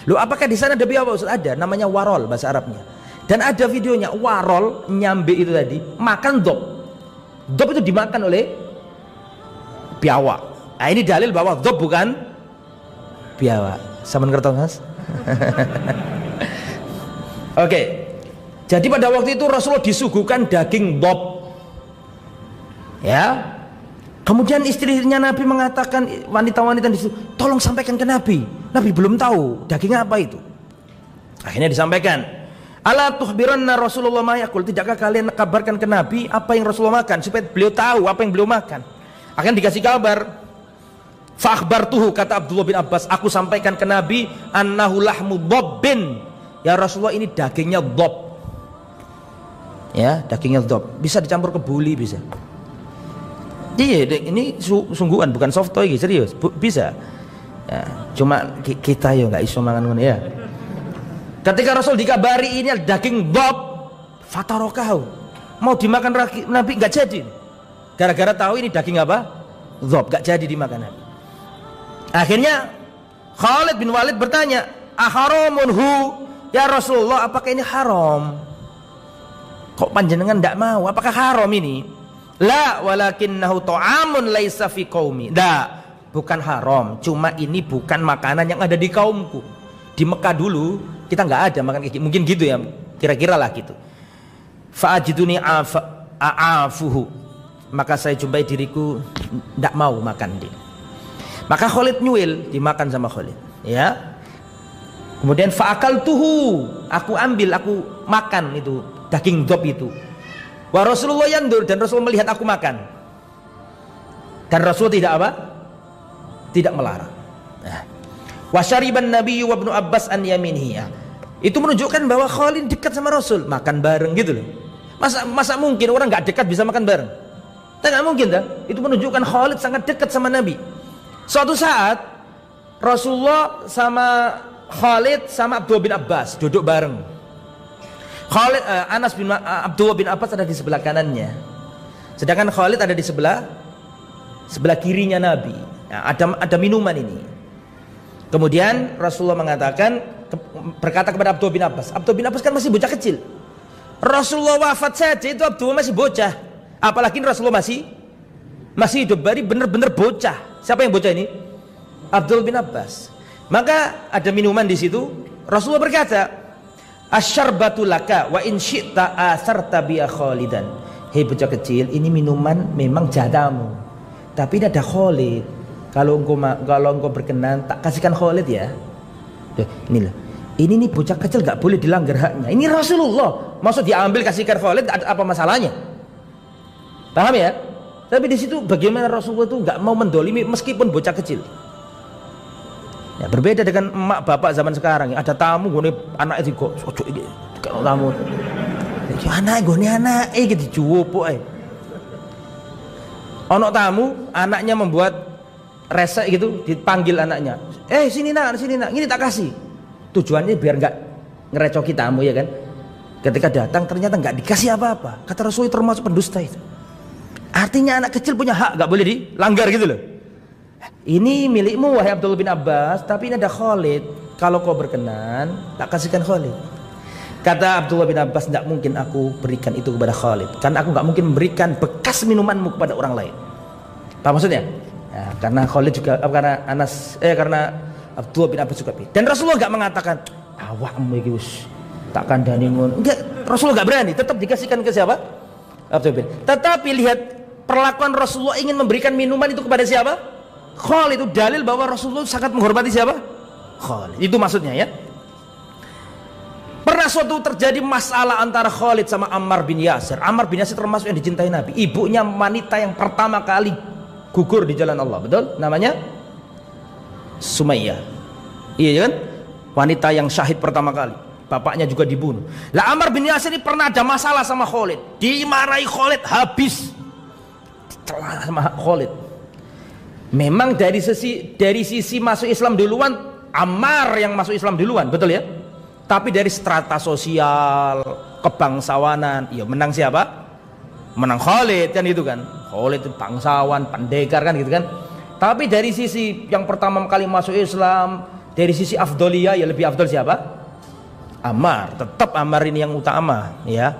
Loh, apakah di sana ada biawak? Ustaz? Ada, namanya warol bahasa Arabnya. Dan ada videonya, warol nyambe itu tadi makan dzab. Dzab itu dimakan oleh biawak. Nah, ini dalil bahwa dzab bukan biawak. Saman kertas Mas. Oke. Jadi pada waktu itu Rasulullah disuguhkan daging dzab. Ya. Kemudian istrinya Nabi mengatakan, wanita-wanita di situ, tolong sampaikan ke Nabi. Nabi belum tahu daging apa itu. Akhirnya disampaikan. Ala tuhbiranna Rasulullah ma yaqul, tidakkah kalian kabarkan ke Nabi apa yang Rasulullah makan supaya beliau tahu apa yang beliau makan. Akan dikasih kabar. Fa akhbartuhu, kata Abdullah bin Abbas, aku sampaikan ke Nabi annahu lahmu dhabbin. Ya Rasulullah, ini dagingnya dhab. Ya, dagingnya dhab. Bisa dicampur ke buli, bisa. Iya, ini sungguhan, bukan soft toy, serius, bisa. Ya, cuma kita yo nggak iso mangan ngono ya. Ketika Rasul dikabari ini daging dhab, fatarokahu, mau dimakan Nabi nggak jadi. Gara-gara tahu ini daging apa? Dhab, nggak jadi dimakan Nabi. Akhirnya Khalid bin Walid bertanya, aharamunhu ya Rasulullah, apakah ini haram? Kok panjenengan nggak mau? Apakah haram ini? La walakinnahu ta'amun laisa fi qaumi. Bukan haram, cuma ini bukan makanan yang ada di kaumku. Di Mekah dulu kita nggak ada makan kayak gitu. Mungkin gitu ya, kira-kira lah gitu. Fa'ajiduni a'afuhu, maka saya jumpai diriku tidak mau makan dia. Maka Khalid nyuil, dimakan sama Khalid, ya. Kemudian fa'akaltuhu, aku ambil, aku makan itu daging dhab itu. Wa Rasulullah yandur, dan Rasul melihat aku makan. Dan Rasul tidak apa? Tidak melarang. Nah. Wa syariban nabiyyu wa ibnu Abbas an yaminihi. Itu menunjukkan bahwa Khalid dekat sama Rasul, makan bareng gitu loh. Masa mungkin orang nggak dekat bisa makan bareng? Tidak mungkin dah. Itu menunjukkan Khalid sangat dekat sama Nabi. Suatu saat Rasulullah sama Khalid sama Abdullah bin Abbas duduk bareng. Abdullah bin Abbas ada di sebelah kanannya, sedangkan Khalid ada di sebelah kirinya Nabi. Nah, ada minuman ini. Kemudian Rasulullah berkata kepada Abdullah bin Abbas. Abdullah bin Abbas kan masih bocah kecil. Rasulullah wafat saja itu Abdullah masih bocah. Apalagi Rasulullah masih hidup, bari benar-benar bocah. Siapa yang bocah ini? Abdullah bin Abbas. Maka ada minuman di situ. Rasulullah berkata, asyarbatu laka wa in syi'ta asarta biya Khalidan. Hei bocah kecil, ini minuman memang jatahmu, tapi ini ada Khalid. Kalau engkau berkenan, tak kasihkan Khalid ya. Tuh, inilah. Ini nih bocah kecil gak boleh dilanggar haknya. Ini Rasulullah, maksud diambil kasihkan Khalid, apa masalahnya? Paham ya? Tapi di situ bagaimana Rasulullah itu gak mau mendolimi meskipun bocah kecil. Ya, berbeda dengan emak bapak zaman sekarang. Ada tamu gue anak itu kok ojo iki kalau tamu. Anak gue anak gitu cuwopo ae. Ono tamu, anaknya membuat resek gitu, dipanggil anaknya. Sini nak, ini tak kasih. Tujuannya biar nggak ngerecoki tamu ya kan. Ketika datang ternyata nggak dikasih apa-apa. Kata Rasulullah termasuk pendusta itu. Artinya anak kecil punya hak, nggak boleh dilanggar gitu loh. Ini milikmu wahai Abdullah bin Abbas, tapi ini ada Khalid. Kalau kau berkenan, tak kasihkan Khalid. Kata Abdullah bin Abbas, tidak mungkin aku berikan itu kepada Khalid, karena aku nggak mungkin memberikan bekas minumanmu kepada orang lain. Apa maksudnya? Ya, karena Khalid juga, karena Abdullah bin Abbas juga. Dan Rasulullah nggak mengatakan, awakmu iki wis tak kandhani ngono. Enggak, Rasulullah nggak berani, tetap dikasihkan ke siapa? Abdullah bin. Tetapi lihat perlakuan Rasulullah ingin memberikan minuman itu kepada siapa? Khalid. Itu dalil bahwa Rasulullah sangat menghormati siapa? Khalid. Itu maksudnya ya. Pernah suatu terjadi masalah antara Khalid sama Ammar bin Yasir. Ammar bin Yasir termasuk yang dicintai Nabi. Ibunya wanita yang pertama kali gugur di jalan Allah, betul? Namanya Sumayyah. Iya kan? Wanita yang syahid pertama kali. Bapaknya juga dibunuh. Lah Ammar bin Yasir ini pernah ada masalah sama Khalid. Dimarahi Khalid habis. Dicela sama Khalid. Memang dari sisi masuk Islam duluan, Ammar yang masuk Islam duluan, betul ya? Tapi dari strata sosial, kebangsawanan, ya menang siapa? Menang Khalid kan itu kan. Khalid itu bangsawan, pendekar kan gitu kan. Tapi dari sisi yang pertama kali masuk Islam, dari sisi afdoliyah ya lebih afdol siapa? Ammar. Tetap Ammar ini yang utama ya.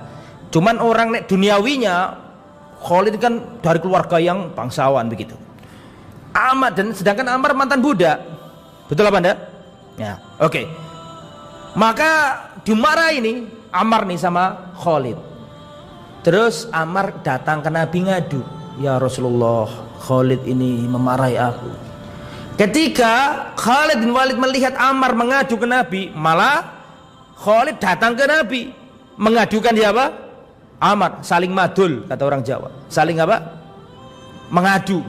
Cuman orang duniawinya Khalid kan dari keluarga yang bangsawan begitu. Ammar, dan sedangkan Ammar mantan budak. Betul apa Anda? Ya, oke. Maka dimarahi ini Ammar nih sama Khalid. Terus Ammar datang ke Nabi ngadu, ya Rasulullah, Khalid ini memarahi aku. Ketika Khalid bin Walid melihat Ammar mengadu ke Nabi, malah Khalid datang ke Nabi mengadukan siapa? Ammar. Saling madul kata orang Jawa. Saling apa? Mengadu.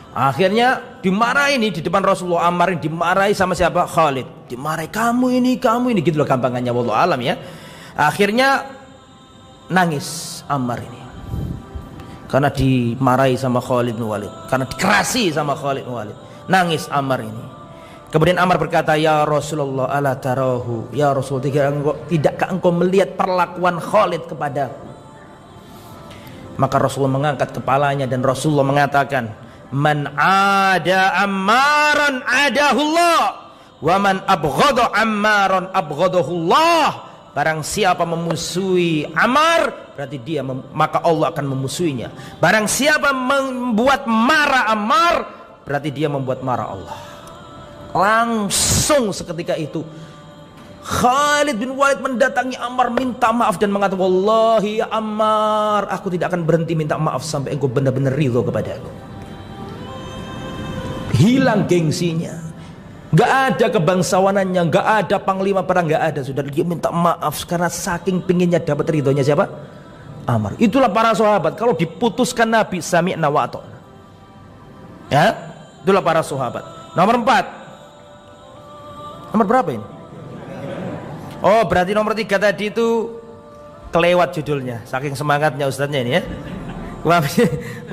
Akhirnya dimarahi ini di depan Rasulullah. Ammar ini dimarahi sama siapa? Khalid. Dimarahi, kamu ini gitu loh gampangannya, wallahu alam ya. Akhirnya nangis Ammar ini karena dimarahi sama Khalid bin Walid, karena dikerasi sama Khalid bin Walid. Nangis Ammar ini. Kemudian Ammar berkata, ya Rasulullah, ala tarahu, ya Rasul, tidakkah engkau melihat perlakuan Khalid kepadaku? Maka Rasulullah mengangkat kepalanya dan Rasulullah mengatakan, man ada Ammaran adahullah, wa man abghadha Ammaran abghadahullah. Barang siapa memusuhi Ammar, berarti maka Allah akan memusuhinya. Barang siapa membuat marah Ammar, berarti dia membuat marah Allah. Langsung seketika itu Khalid bin Walid mendatangi Ammar, minta maaf dan mengatakan, wallahi ya Ammar, aku tidak akan berhenti minta maaf sampai engkau benar-benar ridho kepada aku. Hilang gengsinya, gak ada kebangsawanannya, gak ada panglima perang, gak ada. Sudah dia minta maaf karena saking pinginnya dapat ridhonya siapa? Ammar. Itulah para sahabat. Kalau diputuskan Nabi, sami'na wa ata'na. Ya, itulah para sahabat. Nomor 4. Nomor berapa ini? Oh, berarti nomor 3 tadi itu kelewat judulnya, saking semangatnya ustadznya ini ya.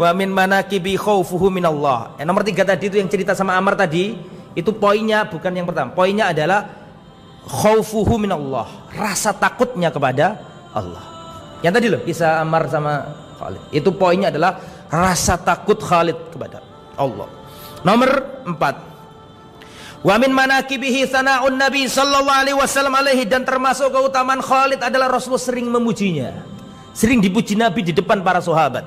Wa min manaqibi khaufuhu minallah. Nomor 3 tadi itu yang cerita sama Ammar tadi, itu poinnya bukan yang pertama. Poinnya adalah khaufuhu minallah, rasa takutnya kepada Allah. Yang tadi loh, kisah Ammar sama Khalid. Itu poinnya adalah rasa takut Khalid kepada Allah. Nomor 4. Wa min manaqibihi sana'un Nabi sallallahu alaihi wasallam alaihi, dan termasuk keutamaan Khalid adalah Rasulullah sering memujinya. Sering dipuji Nabi di depan para sahabat.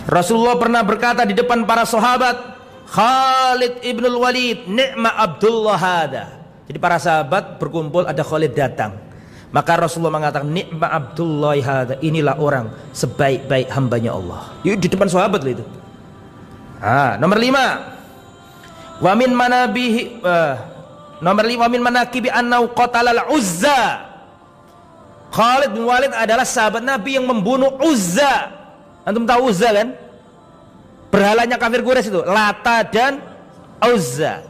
Rasulullah pernah berkata di depan para sahabat, Khalid ibnul Walid, ni'ma Abdullah hada. Jadi para sahabat berkumpul, ada Khalid datang. Maka Rasulullah mengatakan, ni'ma Abdullah hada, inilah orang sebaik-baik hambanya Allah. Itu di depan sahabat loh itu. Nomor 5. Wa min manabihi nomor 5, wa min manaqibi annau qatalal Uzza. Khalid bin Walid adalah sahabat Nabi yang membunuh Uzza. Antum tahu Uzza kan? Berhalanya kafir Quraisy itu, Lata dan Uzza.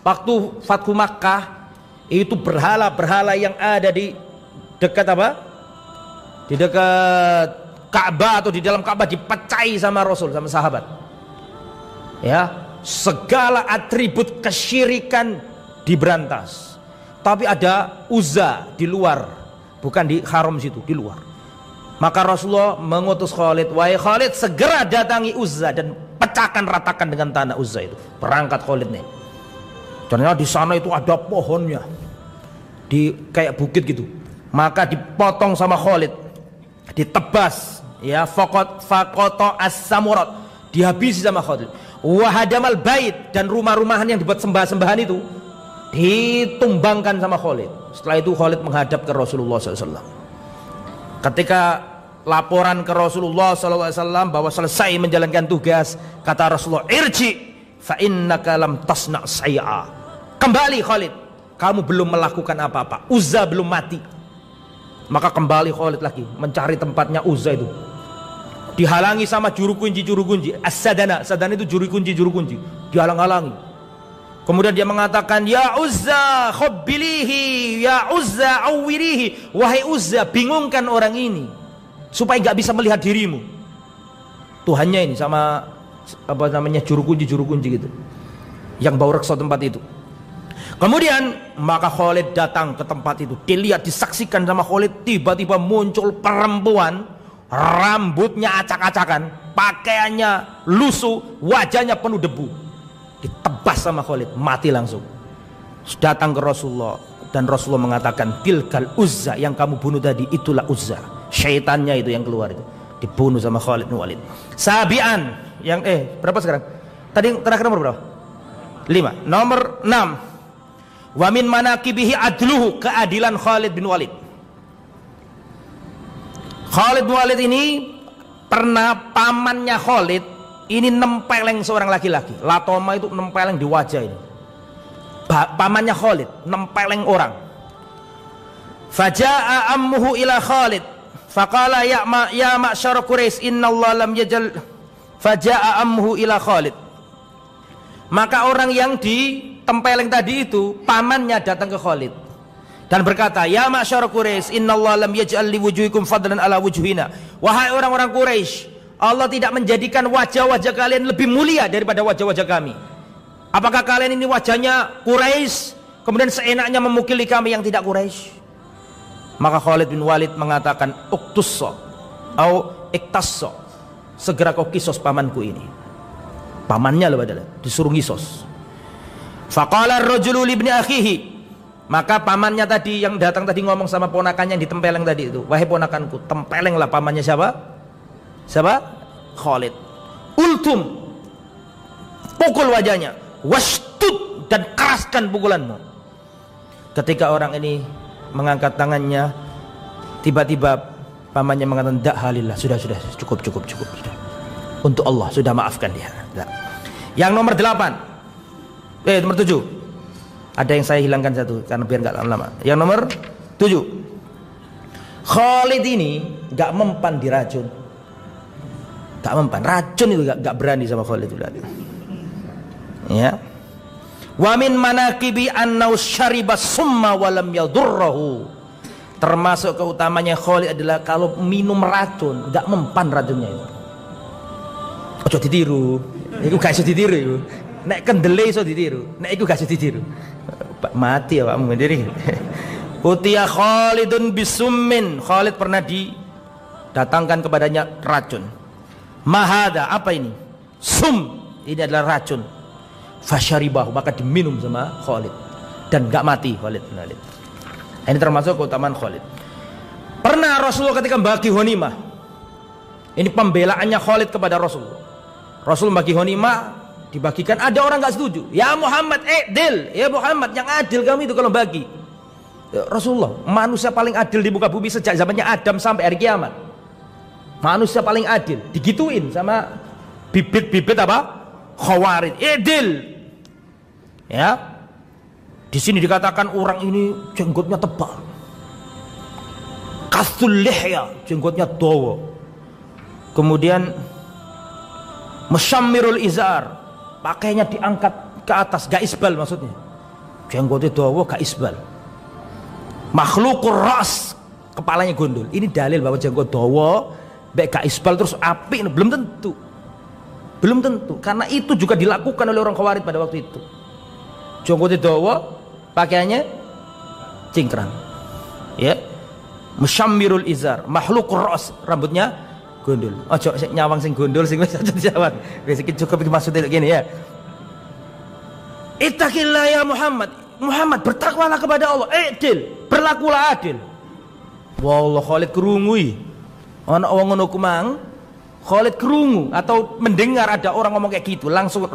Waktu Fathu Makkah, itu berhala-berhala yang ada di dekat apa? Di dekat Ka'bah atau di dalam Ka'bah dipecahi sama Rasul, sama sahabat. Ya, segala atribut kesyirikan diberantas. Tapi ada Uzza di luar, bukan di haram situ, di luar. Maka Rasulullah mengutus Khalid, wahai Khalid, segera datangi Uzza dan pecahkan ratakan dengan tanah Uzza itu. Berangkat Khalid nih. Ternyata di sana itu ada pohonnya, di kayak bukit gitu. Maka dipotong sama Khalid, ditebas, ya, fakoto as-samurat, dihabisi sama Khalid. Wahadamal bait, dan rumah-rumahan yang dibuat sembah-sembahan itu ditumbangkan sama Khalid. Setelah itu Khalid menghadap ke Rasulullah SAW. Ketika laporan ke Rasulullah SAW bahwa selesai menjalankan tugas, kata Rasulullah, irji fa innaka lam tasna' say'a. Kembali Khalid, kamu belum melakukan apa-apa. Uzza belum mati. Maka kembali Khalid lagi mencari tempatnya Uzza itu. Dihalangi sama juru kunci. As-sadana itu juru kunci. Dihalang-halangi. Kemudian dia mengatakan, ya Uzza khobbilihi, ya Uzza awwirihi. Wahai Uzza, bingungkan orang ini supaya gak bisa melihat dirimu. Tuhannya ini sama apa namanya juru kunci gitu, yang bau reksa tempat itu. Kemudian maka Khalid datang ke tempat itu. Dilihat, disaksikan sama Khalid, tiba-tiba muncul perempuan, rambutnya acak-acakan, pakaiannya lusuh, wajahnya penuh debu. Ditebas sama Khalid, mati langsung. Datang ke Rasulullah, dan Rasulullah mengatakan, tilkal Uzza, yang kamu bunuh tadi itulah Uzza. Syaitannya itu yang keluar itu, dibunuh sama Khalid bin Walid. Sabian, yang berapa sekarang? Tadi terakhir nomor berapa? 5. Nomor 6. Wa min manaqibihi adluhu, keadilan Khalid bin Walid. Khalid bin Walid ini pernah pamannya Khalid ini nempeleng seorang laki-laki. Latoma itu nempeleng di wajah ini. Pamannya Khalid nempeleng orang. Faja'a ammuhu ila Khalid faqala ya ma'syar Quraisy innallaha lam yajal. Faja'a ammuhu ila Khalid. Maka orang yang ditempeleng tadi itu pamannya datang ke Khalid dan berkata, ya ma'syar Quraisy innallaha lam yaj'al li wujuhikum fadlan ala wujuhina. Wahai orang-orang Quraisy, Allah tidak menjadikan wajah-wajah kalian lebih mulia daripada wajah-wajah kami. Apakah kalian ini wajahnya Quraisy kemudian seenaknya memukili kami yang tidak Quraisy? Maka Khalid bin Walid mengatakan, uktusso atau iktasso, segera kau kisos pamanku ini. Pamannya loh adalah disuruh ngisos. Faqala ar-rajulu li ibni akhihi, maka pamannya tadi yang datang tadi ngomong sama ponakannya yang ditempeleng tadi itu, wahai ponakanku, tempelenglah pamannya siapa? Siapa? Khalid. Ultum, pukul wajahnya, wastud, dan keraskan pukulanmu. Ketika orang ini mengangkat tangannya, tiba-tiba pamannya mengatakan, dak halillah, sudah cukup sudah. Untuk Allah sudah, maafkan dia. Yang nomor 8, nomor 7. Ada yang saya hilangkan satu karena biar nggak lama. Yang nomor 7, Khalid ini nggak mempan diracun. Nggak mempan, racun itu nggak berani sama Khalid itu. Ya. Wa min manaqibi annau syariba summa wa lam yadurruhu. Termasuk keutamanya Khalid adalah kalau minum racun nggak mempan racunnya itu. Ojo ditiru. Iku gak iso ditiru iku. Nek kendele iso ditiru, nek iku gak iso ditiru. Mati awakmu sendiri. Utiya Khalidun bisummin. Khalid pernah didatangkan kepadanya racun. Mahada, apa ini? Sum, ini adalah racun. Fasyaribahu, maka diminum sama Khalid dan gak mati Khalid bin Walid. Ini termasuk keutamaan Khalid. Pernah Rasulullah ketika bagi ghanimah, ini pembelaannya Khalid kepada Rasulullah. Rasul bagi ghanimah, dibagikan, ada orang gak setuju. Ya Muhammad, adil. Ya Muhammad, yang adil kamu itu kalau bagi. Ya, Rasulullah, manusia paling adil di muka bumi sejak zamannya Adam sampai hari kiamat. Manusia paling adil, digituin sama bibit-bibit apa? Khawarij. Adil. Ya. Di sini dikatakan orang ini jenggotnya tebal. Kasul lihya, jenggotnya dawa. Kemudian Musyammirul izar, pakainya diangkat ke atas, gak isbal maksudnya. Jenggotnya dawa, gak isbal. Makhlukur ras, kepalanya gondol. Ini dalil bahwa jenggot dawa, gak isbal terus api, belum tentu. Belum tentu, karena itu juga dilakukan oleh orang Khawarij pada waktu itu. Jenggotnya dawa, pakaiannya cingkrang. Ya. Musyammirul izar, makhlukur ras, rambutnya gondol. Ojo sing nyawang sing gondol sing wis aja dijawab. Wis iki cukup iki maksudnya gini ya. Ittaqillah ya Muhammad. Muhammad, bertakwalah kepada Allah. Adil, berlakulah adil. Wallah Khalid kerungui. Ana wong ngono ku mang, Khalid kerungu atau mendengar ada orang ngomong kayak gitu, langsung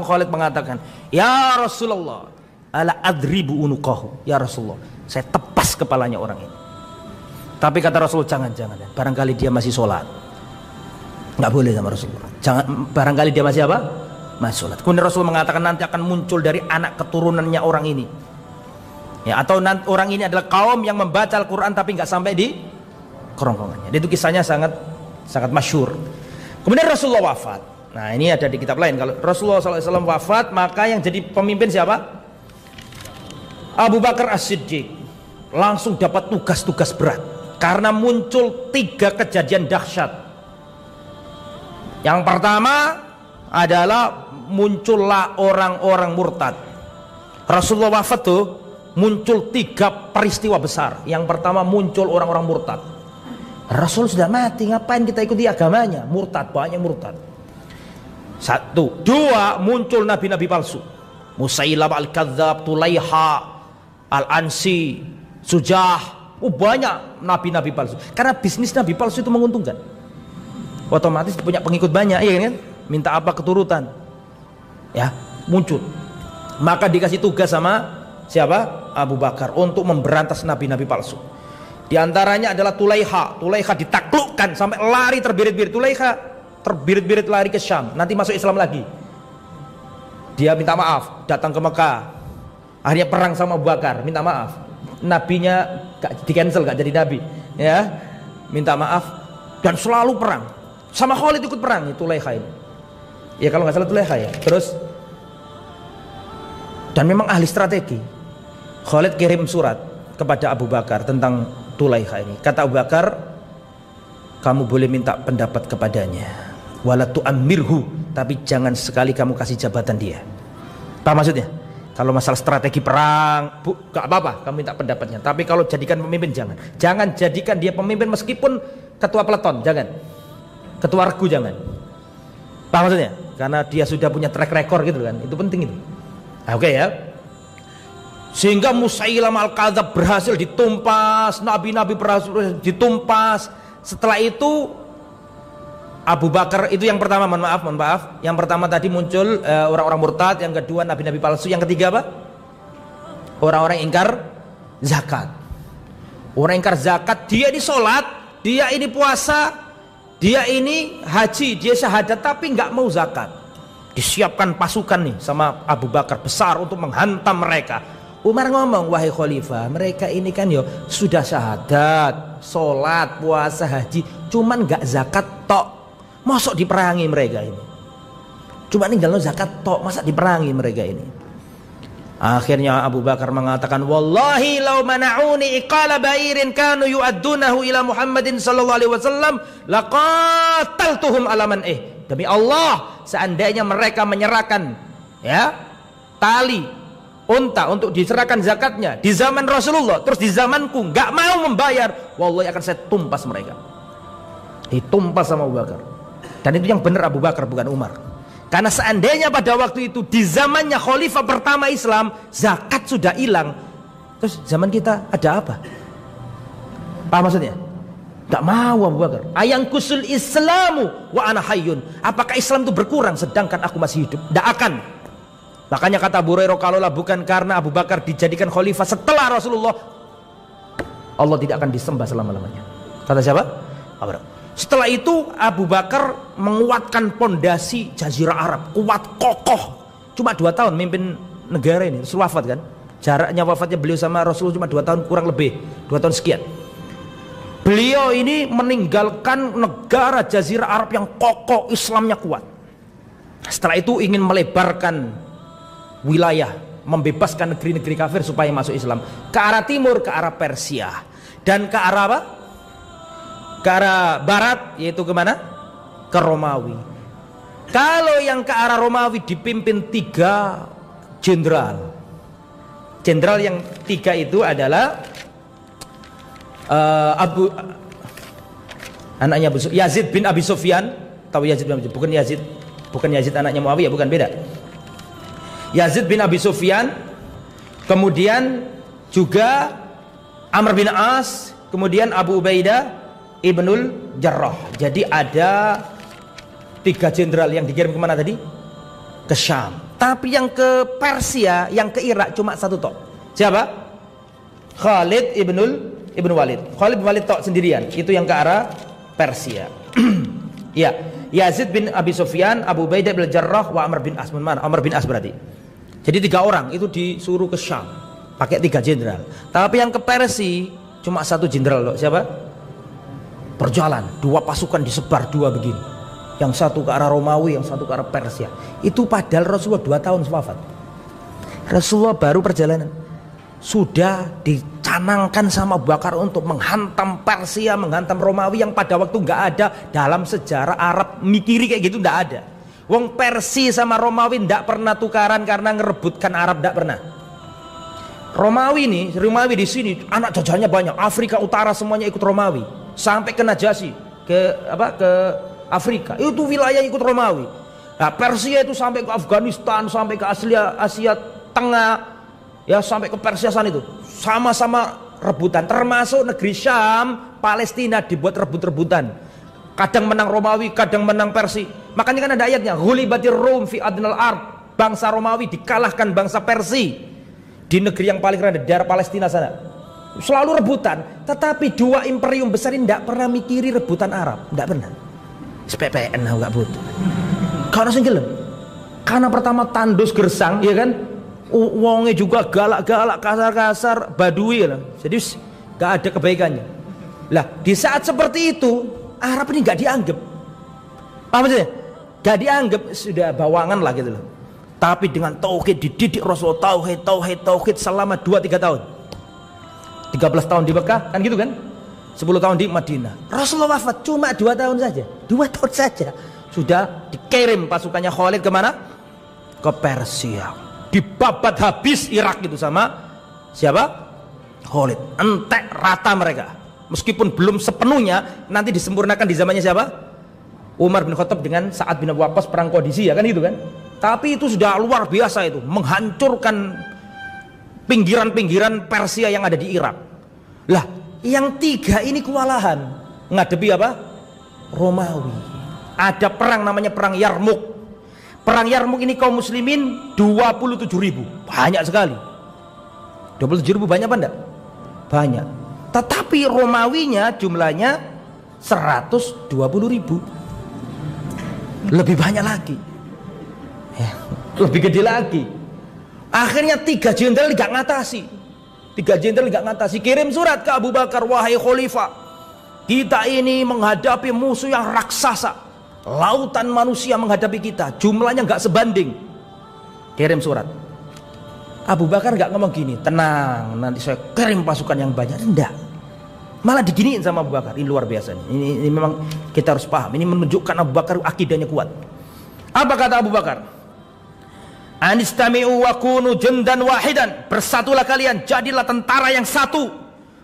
Khalid mengatakan, "Ya Rasulullah, ala adribu unuqahu, ya Rasulullah, saya tepas kepalanya orang ini. Tapi kata Rasul, jangan, barangkali dia masih sholat. Nggak boleh sama Rasulullah. Jangan, barangkali dia masih apa? Masih sholat. Kemudian Rasul mengatakan nanti akan muncul dari anak keturunannya orang ini. Ya, atau nanti orang ini adalah kaum yang membaca Al-Quran tapi nggak sampai di kerongkongannya. Itu kisahnya sangat masyhur. Kemudian Rasulullah wafat. Nah, ini ada di kitab lain. Kalau Rasulullah SAW wafat, maka yang jadi pemimpin siapa? Abu Bakar As-Siddiq. Langsung dapat tugas-tugas berat. Karena muncul 3 kejadian dahsyat. Yang pertama adalah muncullah orang-orang murtad. Rasulullah wafat tuh muncul 3 peristiwa besar. Yang pertama muncul orang-orang murtad. Rasul sudah mati, ngapain kita ikuti agamanya? Murtad, banyak murtad. 1, 2, muncul nabi-nabi palsu. Musailamah al-Kadzdzab, Tulaiha, Al-Ansi, Sujah. Banyak nabi-nabi palsu. Karena bisnis nabi palsu itu menguntungkan. Otomatis punya pengikut banyak, ya kan? Minta apa keturutan. Ya, muncul. Maka dikasih tugas sama siapa? Abu Bakar untuk memberantas nabi-nabi palsu. Di antaranya adalah Tulaiha. Tulaiha ditaklukkan sampai lari terbirit-birit. Tulaiha terbirit-birit lari ke Syam. Nanti masuk Islam lagi. Dia minta maaf, datang ke Mekah. Akhirnya perang sama Abu Bakar, minta maaf. Nabinya di cancel, gak jadi nabi, ya, minta maaf dan selalu perang. Sama Khalid ikut perang, itu Tulaiha ini. Ya kalau nggak salah Tulaiha ya. Terus dan memang ahli strategi. Khalid kirim surat kepada Abu Bakar tentang Tulaiha ini. Kata Abu Bakar, kamu boleh minta pendapat kepadanya. Wala tu'ammirhu, tapi jangan sekali kamu kasih jabatan dia. Apa maksudnya? Kalau masalah strategi perang, gak apa-apa, kamu minta pendapatnya. Tapi kalau jadikan pemimpin, jangan. Jangan jadikan dia pemimpin meskipun ketua peleton, jangan. Ketua regu, jangan. Apa maksudnya? Karena dia sudah punya track record gitu kan. Itu penting itu. Nah, oke ya. Sehingga Musailamah al-Kadzdzab berhasil ditumpas, nabi-nabi berhasil ditumpas. Setelah itu Abu Bakar itu yang pertama, mohon maaf. Yang pertama tadi muncul orang-orang murtad, yang kedua nabi-nabi palsu, yang ketiga apa? Orang-orang ingkar zakat. Orang ingkar zakat, dia ini sholat, dia ini puasa, dia ini haji, dia syahadat tapi nggak mau zakat. Disiapkan pasukan nih sama Abu Bakar besar untuk menghantam mereka. Umar ngomong, wahai khalifah, mereka ini kan sudah syahadat, sholat, puasa, haji, cuman nggak zakat tok. Masuk diperangi mereka ini. Cuma tinggal zakat tok, masa diperangi mereka ini. Akhirnya Abu Bakar mengatakan, wallahi law mana'uni iqala ba'irin kanu yu'addunahu ila Muhammadin sallallahu alaihi wasallam laqataltuhum ala man'ih. Demi Allah, seandainya mereka menyerahkan ya tali unta untuk diserahkan zakatnya di zaman Rasulullah, terus di zamanku nggak mau membayar, wallahi akan saya tumpas mereka. Ditumpas sama Abu Bakar. Dan itu yang benar Abu Bakar, bukan Umar. Karena seandainya pada waktu itu di zamannya khalifah pertama Islam, zakat sudah hilang, terus zaman kita ada apa? Apa maksudnya? Gak mau Abu Bakar. Ayang kusul Islamu wa ana hayyun. Apakah Islam itu berkurang sedangkan aku masih hidup? Tidak akan. Makanya kata Abu Hurairah, kalaulah bukan karena Abu Bakar dijadikan khalifah setelah Rasulullah, Allah tidak akan disembah selama-lamanya. Kata siapa? Abu Bakar. Setelah itu Abu Bakar menguatkan pondasi Jazirah Arab, kuat kokoh. Cuma 2 tahun memimpin negara ini, Rasul wafat kan. Jaraknya wafatnya beliau sama Rasul cuma 2 tahun kurang lebih, 2 tahun sekian. Beliau ini meninggalkan negara Jazirah Arab yang kokoh, Islamnya kuat. Setelah itu ingin melebarkan wilayah, membebaskan negeri-negeri kafir supaya masuk Islam. Ke arah timur, ke arah Persia. Dan ke arah apa? Ke arah barat, yaitu kemana? Ke Romawi. Kalau yang ke arah Romawi dipimpin 3 jenderal. Jenderal yang 3 itu adalah anaknya Yazid bin Abi Sufyan. Tahu Yazid bin Abi Sufyan? Bukan Yazid anaknya Muawiyah, bukan, beda. Yazid bin Abi Sufyan, kemudian juga Amr bin As, kemudian Abu Ubaidah Ibnul Jarrah. Jadi ada 3 jenderal yang dikirim kemana tadi? Ke Syam. Tapi yang ke Persia, yang ke Irak cuma satu tok. Siapa? Khalid ibn Walid. Khalid bin Walid tok sendirian. Itu yang ke arah Persia. Ya, Yazid bin Abi Sufyan, Abu Ubaidah bin Jarrah, wa Amr bin As. Mana? Amr bin As berarti. Jadi 3 orang itu disuruh ke Syam pakai 3 jenderal. Tapi yang ke Persia cuma 1 jenderal loh. Siapa? Berjalan 2 pasukan disebar 2 begini. Yang satu ke arah Romawi, yang satu ke arah Persia. Itu padahal Rasulullah 2 tahun wafat. Rasulullah baru perjalanan. Sudah dicanangkan sama Abu Bakar untuk menghantam Persia, menghantam Romawi yang pada waktu nggak ada dalam sejarah Arab mikiri kayak gitu, nggak ada. Wong Persia sama Romawi nggak pernah tukaran karena ngerebutkan Arab, nggak pernah. Romawi di sini anak jajahnya banyak. Afrika Utara semuanya ikut Romawi, sampai ke Najasyi, ke Afrika itu wilayah ikut Romawi. Nah, Persia itu sampai ke Afghanistan, sampai ke Asia Tengah, ya sampai ke Persia sana itu sama-sama rebutan. Termasuk negeri Syam, Palestina dibuat rebut-rebutan. Kadang menang Romawi, kadang menang Persia. Makanya kan ada ayatnya, ghulibatir Rum fi adnal ard. Bangsa Romawi dikalahkan bangsa Persia di negeri yang paling rendah, daerah Palestina sana. Selalu rebutan. Tetapi 2 imperium besar ini tidak pernah mikiri rebutan Arab, tidak pernah. SPPN nggak butuh. Karena singgelem. Karena pertama tandus gersang, ya kan? Wongnya juga galak-galak, kasar-kasar, badui lah. Jadi nggak ada kebaikannya. Lah di saat seperti itu Arab ini nggak dianggap. Apa maksudnya? Nggak dianggap, sudah bawangan lah gitu loh. Tapi dengan tauhid dididik Rasulullah, tauhid selama 2-3 tahun. 13 tahun di Mekah kan gitu kan? 10 tahun di Madinah. Rasulullah wafat cuma 2 tahun saja. 2 tahun saja sudah dikirim pasukannya Khalid kemana? Ke Persia. Dibabat habis Irak itu sama siapa? Khalid. Entek rata mereka. Meskipun belum sepenuhnya, nanti disempurnakan di zamannya siapa? Umar bin Khattab dengan Sa'ad bin Abi Waqqas perang Qadisiyah kan gitu kan? Tapi itu sudah luar biasa itu, menghancurkan pinggiran-pinggiran Persia yang ada di Irak. Lah, yang 3 ini kewalahan ngadepi apa? Romawi. Ada perang namanya perang Yarmuk. Perang Yarmuk ini kaum muslimin 27.000. Banyak sekali. 27.000 banyak apa enggak? Banyak. Tetapi Romawinya jumlahnya 120.000. Lebih banyak lagi. Ya, lebih gede lagi. Akhirnya 3 jenderal nggak ngatasi. 3 jenderal nggak ngatasi. Kirim surat ke Abu Bakar, wahai Khalifah, kita ini menghadapi musuh yang raksasa. Lautan manusia menghadapi kita, jumlahnya nggak sebanding. Kirim surat. Abu Bakar nggak ngomong gini, tenang, nanti saya kirim pasukan yang banyak. Enggak. Malah diginiin sama Abu Bakar. Ini luar biasa. Ini memang kita harus paham. Ini menunjukkan Abu Bakar akidahnya kuat. Apa kata Abu Bakar? Anistami'u wa kunu jundan wahidan. Bersatulah kalian, jadilah tentara yang satu.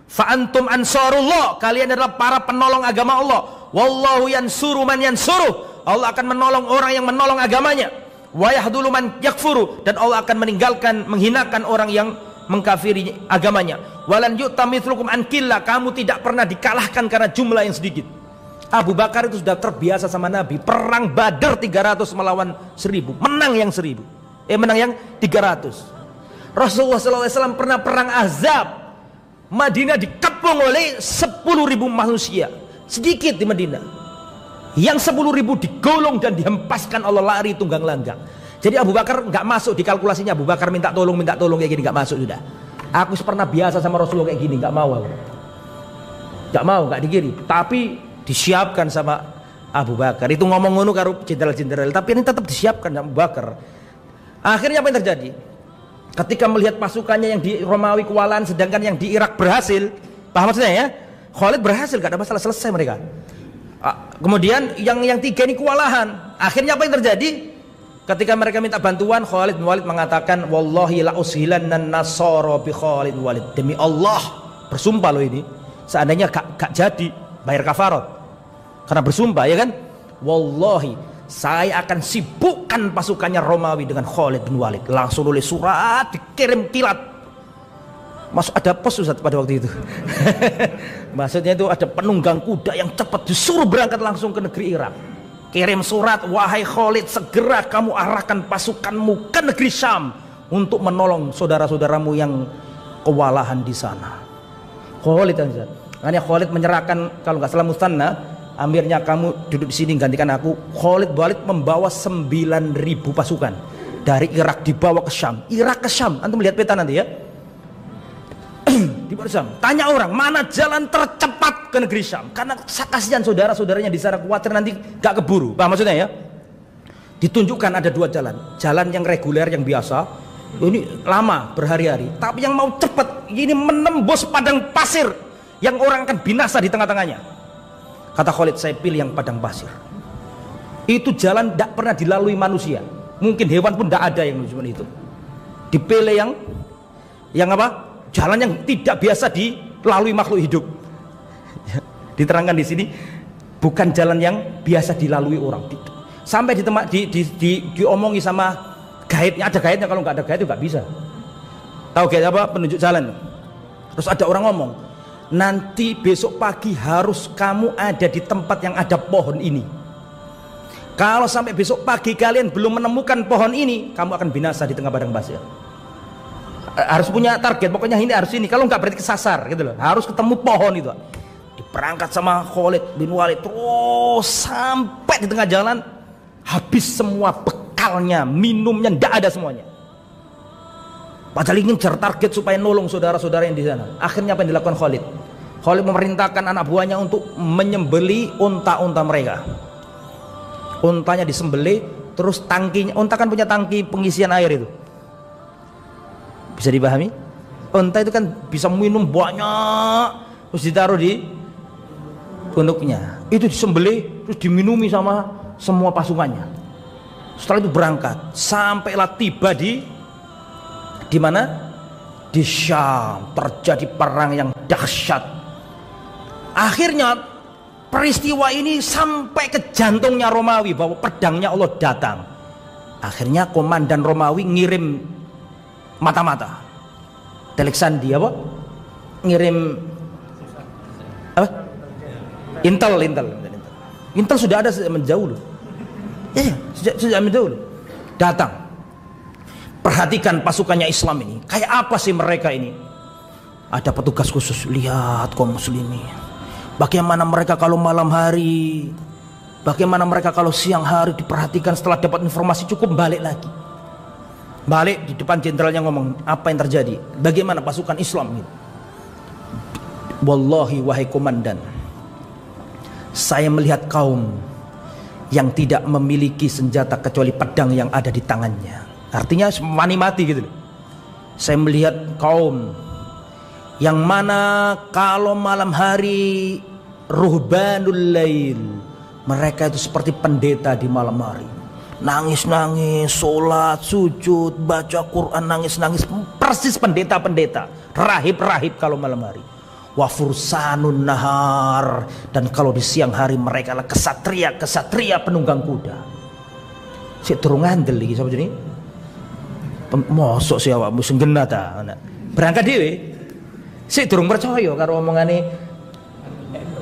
Fa antum ansarullah, kalian adalah para penolong agama Allah. Wallahu yansuru man yansuru, Allah akan menolong orang yang menolong agamanya. Wa yahdulu man yakfuru, dan Allah akan meninggalkan, menghinakan orang yang mengkafiri agamanya. Walan yu'ta mithlukum an qillah, kamu tidak pernah dikalahkan karena jumlah yang sedikit. Abu Bakar itu sudah terbiasa sama Nabi. Perang Badar 300 melawan 1000, menang yang 1000. Menang yang 300. Rasulullah SAW pernah perang Ahzab. Madinah dikepung oleh 10.000 manusia. Sedikit di Madinah. Yang 10.000 digolong dan dihempaskan, Allah lari tunggang langgang. Jadi Abu Bakar nggak masuk di kalkulasinya. Abu Bakar minta tolong kayak gini, nggak masuk sudah. Aku pernah biasa sama Rasulullah kayak gini, nggak mau aku. Nggak dikirim. Tapi disiapkan sama Abu Bakar. Itu ngomong ngono karo jenderal-jenderal, tapi ini tetap disiapkan Abu Bakar. Akhirnya apa yang terjadi? Ketika melihat pasukannya yang di Romawi kewalahan, sedangkan yang di Irak berhasil, paham maksudnya ya? Khalid berhasil, gak ada masalah, selesai mereka. Kemudian yang 3 ini kewalahan. Akhirnya apa yang terjadi? Ketika mereka minta bantuan, Khalid bin Walid mengatakan, wallahi la ushilannan nasara bi Khalid bin Walid. Demi Allah, bersumpah loh ini, seandainya gak jadi bayar kafarat. Karena bersumpah ya kan? Wallahi, saya akan sibukkan pasukannya Romawi dengan Khalid bin Walid. Langsung oleh surat dikirim kilat. Masuk ada pos Ustaz pada waktu itu. Maksudnya itu ada penunggang kuda yang cepat disuruh berangkat langsung ke negeri Irak. kirim surat, wahai Khalid, segera kamu arahkan pasukanmu ke negeri Syam untuk menolong saudara-saudaramu yang kewalahan di sana. Khalid aja. Hanya Khalid menyerahkan, kalau nggak salah Musanna, amirnya kamu duduk di sini gantikan aku. Khalid Walid membawa 9.000 pasukan dari Irak dibawa ke Syam. Irak ke Syam, antum lihat peta nanti ya. Di Syam. Tanya orang mana jalan tercepat ke negeri Syam, karena kasihan saudara-saudaranya di sana, khawatir nanti gak keburu. Paham maksudnya ya? Ditunjukkan ada 2 jalan. Jalan yang reguler, yang biasa, ini lama berhari-hari. Tapi yang mau cepat, ini menembus padang pasir yang orang akan binasa di tengah-tengahnya. Kata Khalid, saya pilih yang padang pasir. Itu jalan tidak pernah dilalui manusia. Mungkin hewan pun tidak ada yang seperti itu. Dipilih yang apa? Jalan yang tidak biasa dilalui makhluk hidup. Diterangkan di sini, bukan jalan yang biasa dilalui orang. Sampai diomongi sama guide-nya, ada guide-nya, kalau nggak ada guide itu nggak bisa. Tahu guide apa? Penunjuk jalan. Terus ada orang ngomong, nanti besok pagi harus kamu ada di tempat yang ada pohon ini. Kalau sampai besok pagi kalian belum menemukan pohon ini, kamu akan binasa di tengah padang pasir. Harus punya target, pokoknya ini harus ini, kalau nggak berarti kesasar gitu loh. Harus ketemu pohon itu. Diperangkat sama Khalid bin Walid terus sampai di tengah jalan, habis semua bekalnya, minumnya ndak ada semuanya. Padahal ingin jar target supaya nolong saudara-saudara yang di sana. Akhirnya apa yang dilakukan Khalid? Khalid memerintahkan anak buahnya untuk menyembeli unta-unta mereka. Untanya disembelih, terus tangkinya, unta kan punya tangki pengisian air itu. Bisa dipahami? Unta itu kan bisa minum banyak, terus ditaruh di punduknya. Itu disembelih, terus diminumi sama semua pasukannya. Setelah itu berangkat, sampailah tiba di mana? Di Syam. Terjadi perang yang dahsyat. Akhirnya peristiwa ini sampai ke jantungnya Romawi, bahwa pedangnya Allah datang. Akhirnya komandan Romawi ngirim mata-mata, Teleksandi apa? Ngirim apa? Intel sudah ada sejak jauh loh. Ya, sejak jauh loh. Datang. Perhatikan pasukannya Islam ini. Kayak apa sih mereka ini? Ada petugas khusus. Lihat kaum muslimin. Bagaimana mereka kalau malam hari, bagaimana mereka kalau siang hari. Diperhatikan, setelah dapat informasi cukup balik lagi. Balik di depan jenderalnya ngomong, apa yang terjadi? Bagaimana pasukan Islam ini? Wallahi wahai komandan, saya melihat kaum yang tidak memiliki senjata kecuali pedang yang ada di tangannya. Artinya wani mati gitu loh. Saya melihat kaum yang mana kalau malam hari ruhbanul lail, mereka itu seperti pendeta di malam hari. Nangis-nangis, sholat, sujud, baca Quran, nangis-nangis, persis pendeta-pendeta, rahib-rahib kalau malam hari. Wa fursanun nahar, dan kalau di siang hari mereka adalah kesatria penunggang kuda. Sik durung ngandel iki sapa jenenge? Mosok sih awakmu sing genah ta. Berangkat dhewe. Sik durung percaya karo omongane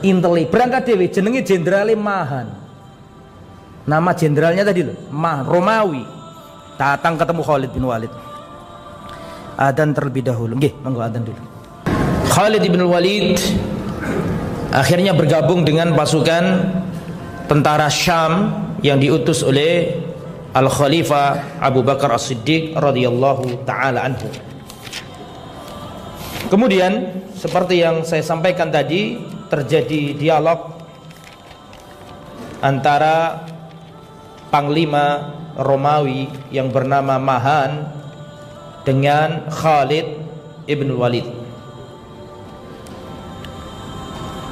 Intel. Berangkat dhewe, jenenge Jenderale Mahan. Nama jenderalnya tadi loh, Romawi. Datang ketemu Khalid bin Walid. Adzan terlebih dahulu. Nggih, monggo adzan dulu. Khalid bin Walid akhirnya bergabung dengan pasukan tentara Syam yang diutus oleh Al-Khalifah Abu Bakar As-Siddiq radhiyallahu taala anhu. Kemudian seperti yang saya sampaikan tadi, terjadi dialog antara Panglima Romawi yang bernama Mahan dengan Khalid ibn Walid.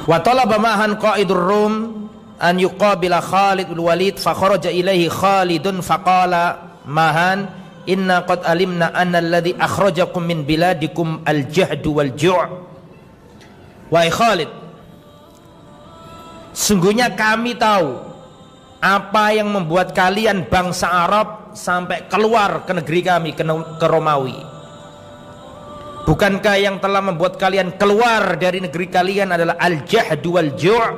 Wa talaba Mahan qaidur Rum an yuqabila Khalid bin Walid, fa kharaja ilaihi Khalidun faqala Mahan, inna qad alimna anna alladhi akhrajakum min biladikum al-jahdu wal ju'. Wahai Khalid, sungguhnya kami tahu apa yang membuat kalian bangsa Arab sampai keluar ke negeri kami, ke Romawi. Bukankah yang telah membuat kalian keluar dari negeri kalian adalah al-jahdu wal ju',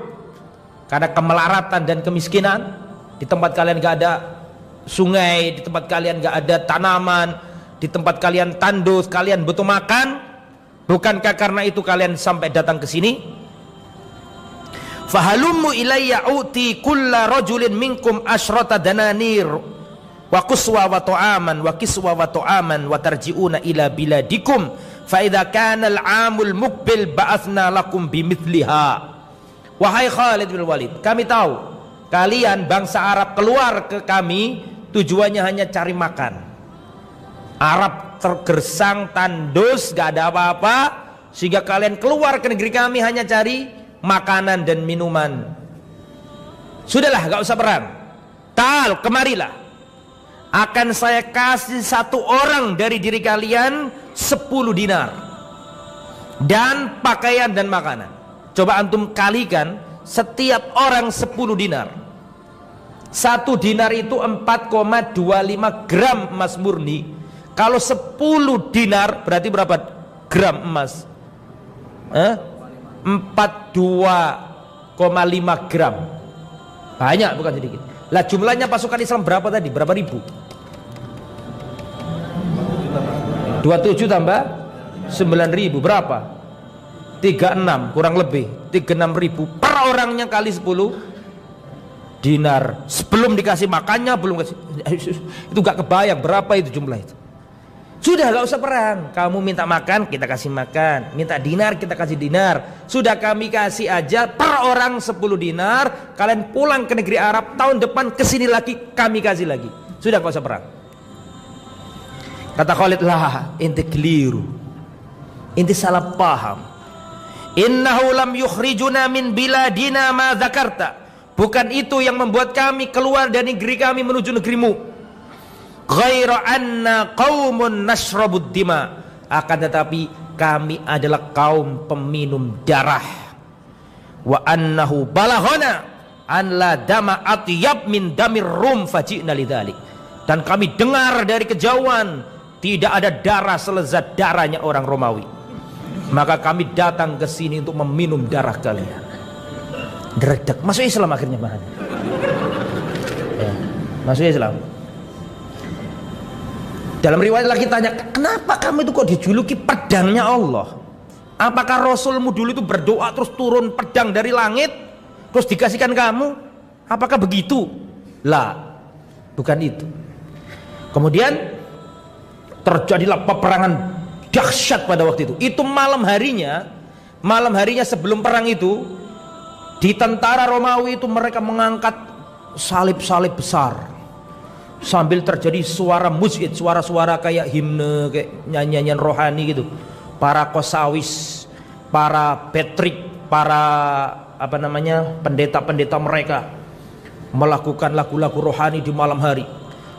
karena kemelaratan dan kemiskinan? Di tempat kalian gak ada sungai, di tempat kalian gak ada tanaman, di tempat kalian tandus, kalian butuh makan. Bukankah karena itu kalian sampai datang ke sini? Fahalummu ilayya uti kulla rajulin minkum asyrata dananir wa quswa wa ta'aman wa kiswa wa ta'aman wa tarji'una ila biladikum fa idza kana al-'amul muqbil ba'athna lakum bimithliha. Wahai Khalid bin Walid, kami tahu kalian bangsa Arab keluar ke kami tujuannya hanya cari makan. Arab tergersang tandus, gak ada apa-apa, sehingga kalian keluar ke negeri kami hanya cari makanan dan minuman. Sudahlah, gak usah perang. Ta'al, kemarilah. Akan saya kasih satu orang dari diri kalian 10 dinar dan pakaian dan makanan. Coba antum kalikan, setiap orang 10 dinar. 1 dinar itu 4,25 gram emas murni. Kalau 10 dinar berarti berapa gram emas? 42,5 gram. Banyak, bukan sedikit. Lah jumlahnya pasukan Islam berapa tadi? Berapa ribu? 27 tambah 9.000 berapa? 36 kurang lebih 36.000 per orangnya kali 10 dinar. Sebelum dikasih makannya belum kasih. Itu gak kebayang berapa itu jumlah itu. Sudah gak usah perang. Kamu minta makan kita kasih makan, minta dinar kita kasih dinar. Sudah kami kasih aja per orang 10 dinar. Kalian pulang ke negeri Arab, tahun depan kesini lagi kami kasih lagi. Sudah gak usah perang. Kata Khalid, lah inti keliru, inti salah paham. Innahu lam yukhrijuna min biladina ma dzakarta. Bukan itu yang membuat kami keluar dari negeri kami menuju negerimu. Ghaira anna qaumun nashrabud dima. Akan tetapi kami adalah kaum peminum darah. Wa annahu balaghana an la dama atyab min damir rum faji'na lidzalik. Dan kami dengar dari kejauhan tidak ada darah selezat darahnya orang Romawi. Maka kami datang ke sini untuk meminum darah kalian. Deredek. Masuk Islam akhirnya bahan. Ya, masuk Islam. Dalam riwayat lagi tanya, kenapa kamu itu kok dijuluki pedangnya Allah? Apakah Rasulmu dulu itu berdoa terus turun pedang dari langit terus dikasihkan kamu? Apakah begitu? Lah, bukan itu. Kemudian terjadilah peperangan dahsyat pada waktu itu. Itu malam harinya sebelum perang itu, di tentara Romawi itu mereka mengangkat salib-salib besar. Sambil terjadi suara muzid, suara-suara kayak himne, kayak nyanyian rohani gitu. Para kosawis, para petrik, para pendeta-pendeta mereka melakukan lagu-lagu rohani di malam hari.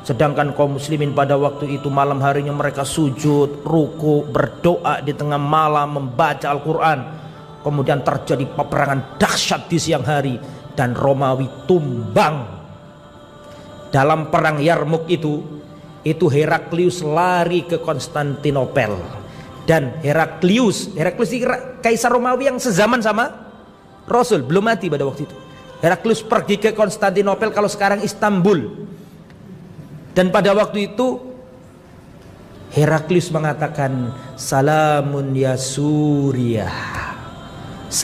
Sedangkan kaum muslimin pada waktu itu malam harinya mereka sujud, ruku, berdoa di tengah malam, membaca Al-Quran. Kemudian terjadi peperangan dahsyat di siang hari dan Romawi tumbang. Dalam perang Yarmuk itu Heraklius lari ke Konstantinopel. Dan Heraklius kaisar Romawi yang sezaman sama Rasul, belum mati pada waktu itu. Heraklius pergi ke Konstantinopel, kalau sekarang Istanbul. Dan pada waktu itu Heraklius mengatakan, salamun ya Suriah,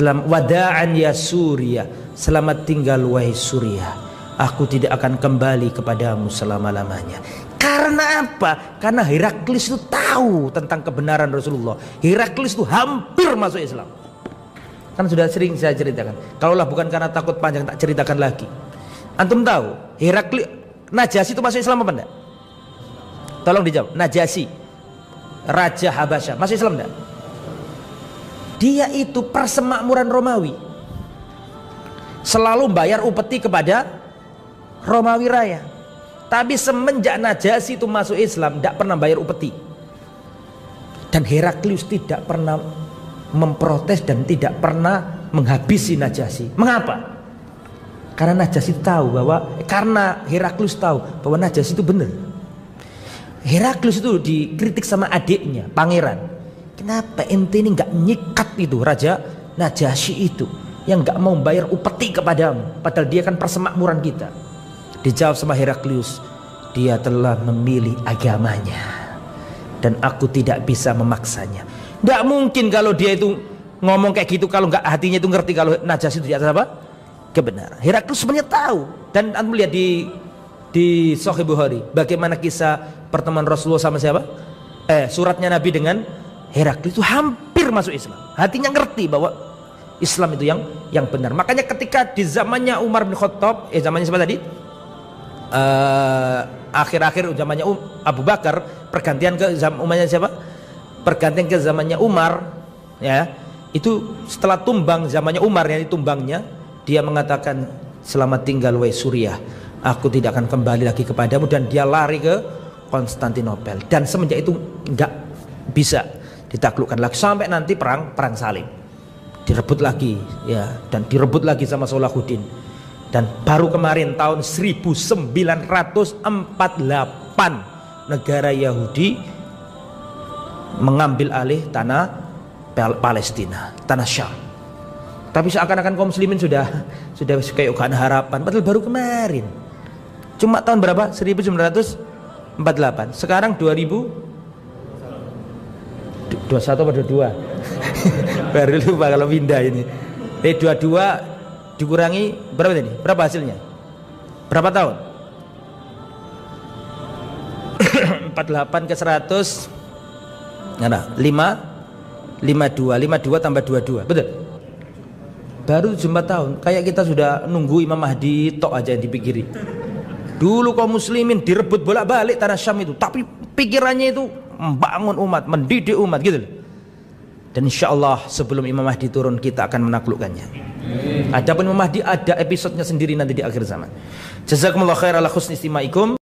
wada'an ya Suriah, selamat tinggal wahai Suriah, aku tidak akan kembali kepadamu selama-lamanya. Karena apa? Karena Heraklius itu tahu tentang kebenaran Rasulullah. Heraklius itu hampir masuk Islam. Kan sudah sering saya ceritakan. Kalaulah bukan karena takut panjang, tak ceritakan lagi. Antum tahu Heraklius, Najasyi itu masuk Islam apa enggak? Tolong dijawab. Najasyi, Raja Habasyah, masuk Islam enggak? Dia itu persemakmuran Romawi. Selalu bayar upeti kepada Romawi Raya. Tapi semenjak Najasyi itu masuk Islam, tidak pernah bayar upeti. Dan Heraklius tidak pernah memprotes dan tidak pernah menghabisi Najasyi. Mengapa? Karena Najasyi tahu karena Heraklius tahu bahwa Najasyi itu benar. Heraklius itu dikritik sama adiknya, pangeran. Kenapa ente ini nggak nyikat itu Raja Najasyi itu yang nggak mau bayar upeti kepadamu, padahal dia kan persemakmuran kita. Dijawab sama Heraklius, dia telah memilih agamanya dan aku tidak bisa memaksanya. Tidak mungkin kalau dia itu ngomong kayak gitu kalau nggak hatinya itu ngerti kalau Najasyi itu di atas apa? Kebenaran. Heraklius sebenarnya tahu. Dan antum lihat di Sahih Bukhari bagaimana kisah pertemuan Rasulullah sama siapa? Suratnya Nabi dengan Heraklius itu hampir masuk Islam. Hatinya ngerti bahwa Islam itu yang benar. Makanya ketika di zamannya Umar bin Khattab, zamannya siapa tadi? Akhir-akhir zamannya Abu Bakar, pergantian ke zamannya siapa? Pergantian ke zamannya Umar, ya. Itu setelah tumbang zamannya Umar, yang ditumbangnya, dia mengatakan, selamat tinggal wahai Suriah, aku tidak akan kembali lagi kepadamu, dan dia lari ke Konstantinopel. Dan semenjak itu nggak bisa ditaklukkan lagi sampai nanti perang salib, direbut lagi, ya, dan direbut lagi sama Salahuddin. Dan baru kemarin tahun 1948 negara Yahudi mengambil alih tanah Palestina, tanah Syam. Tapi seakan-akan kaum muslimin sudah kayak gak ada harapan, padahal baru kemarin. Cuma tahun berapa? 1948. Sekarang 2021 atau 22? Baru lupa kalau pindah ini. 22 dikurangi berapa tadi? Berapa hasilnya? Berapa tahun? 48 ke 100 ada 52 tambah 22, betul? Baru 4 tahun. Kayak kita sudah nunggu Imam Mahdi tok aja yang dipikiri. Dulu kaum muslimin direbut bolak-balik tanah Syam itu, tapi pikirannya itu membangun umat, mendidik umat gitu. Dan insya Allah sebelum Imam Mahdi turun kita akan menaklukkannya. Adapun Imam Mahdi ada episodenya sendiri nanti di akhir zaman. Jazakumullah khair ala husni istimaikum.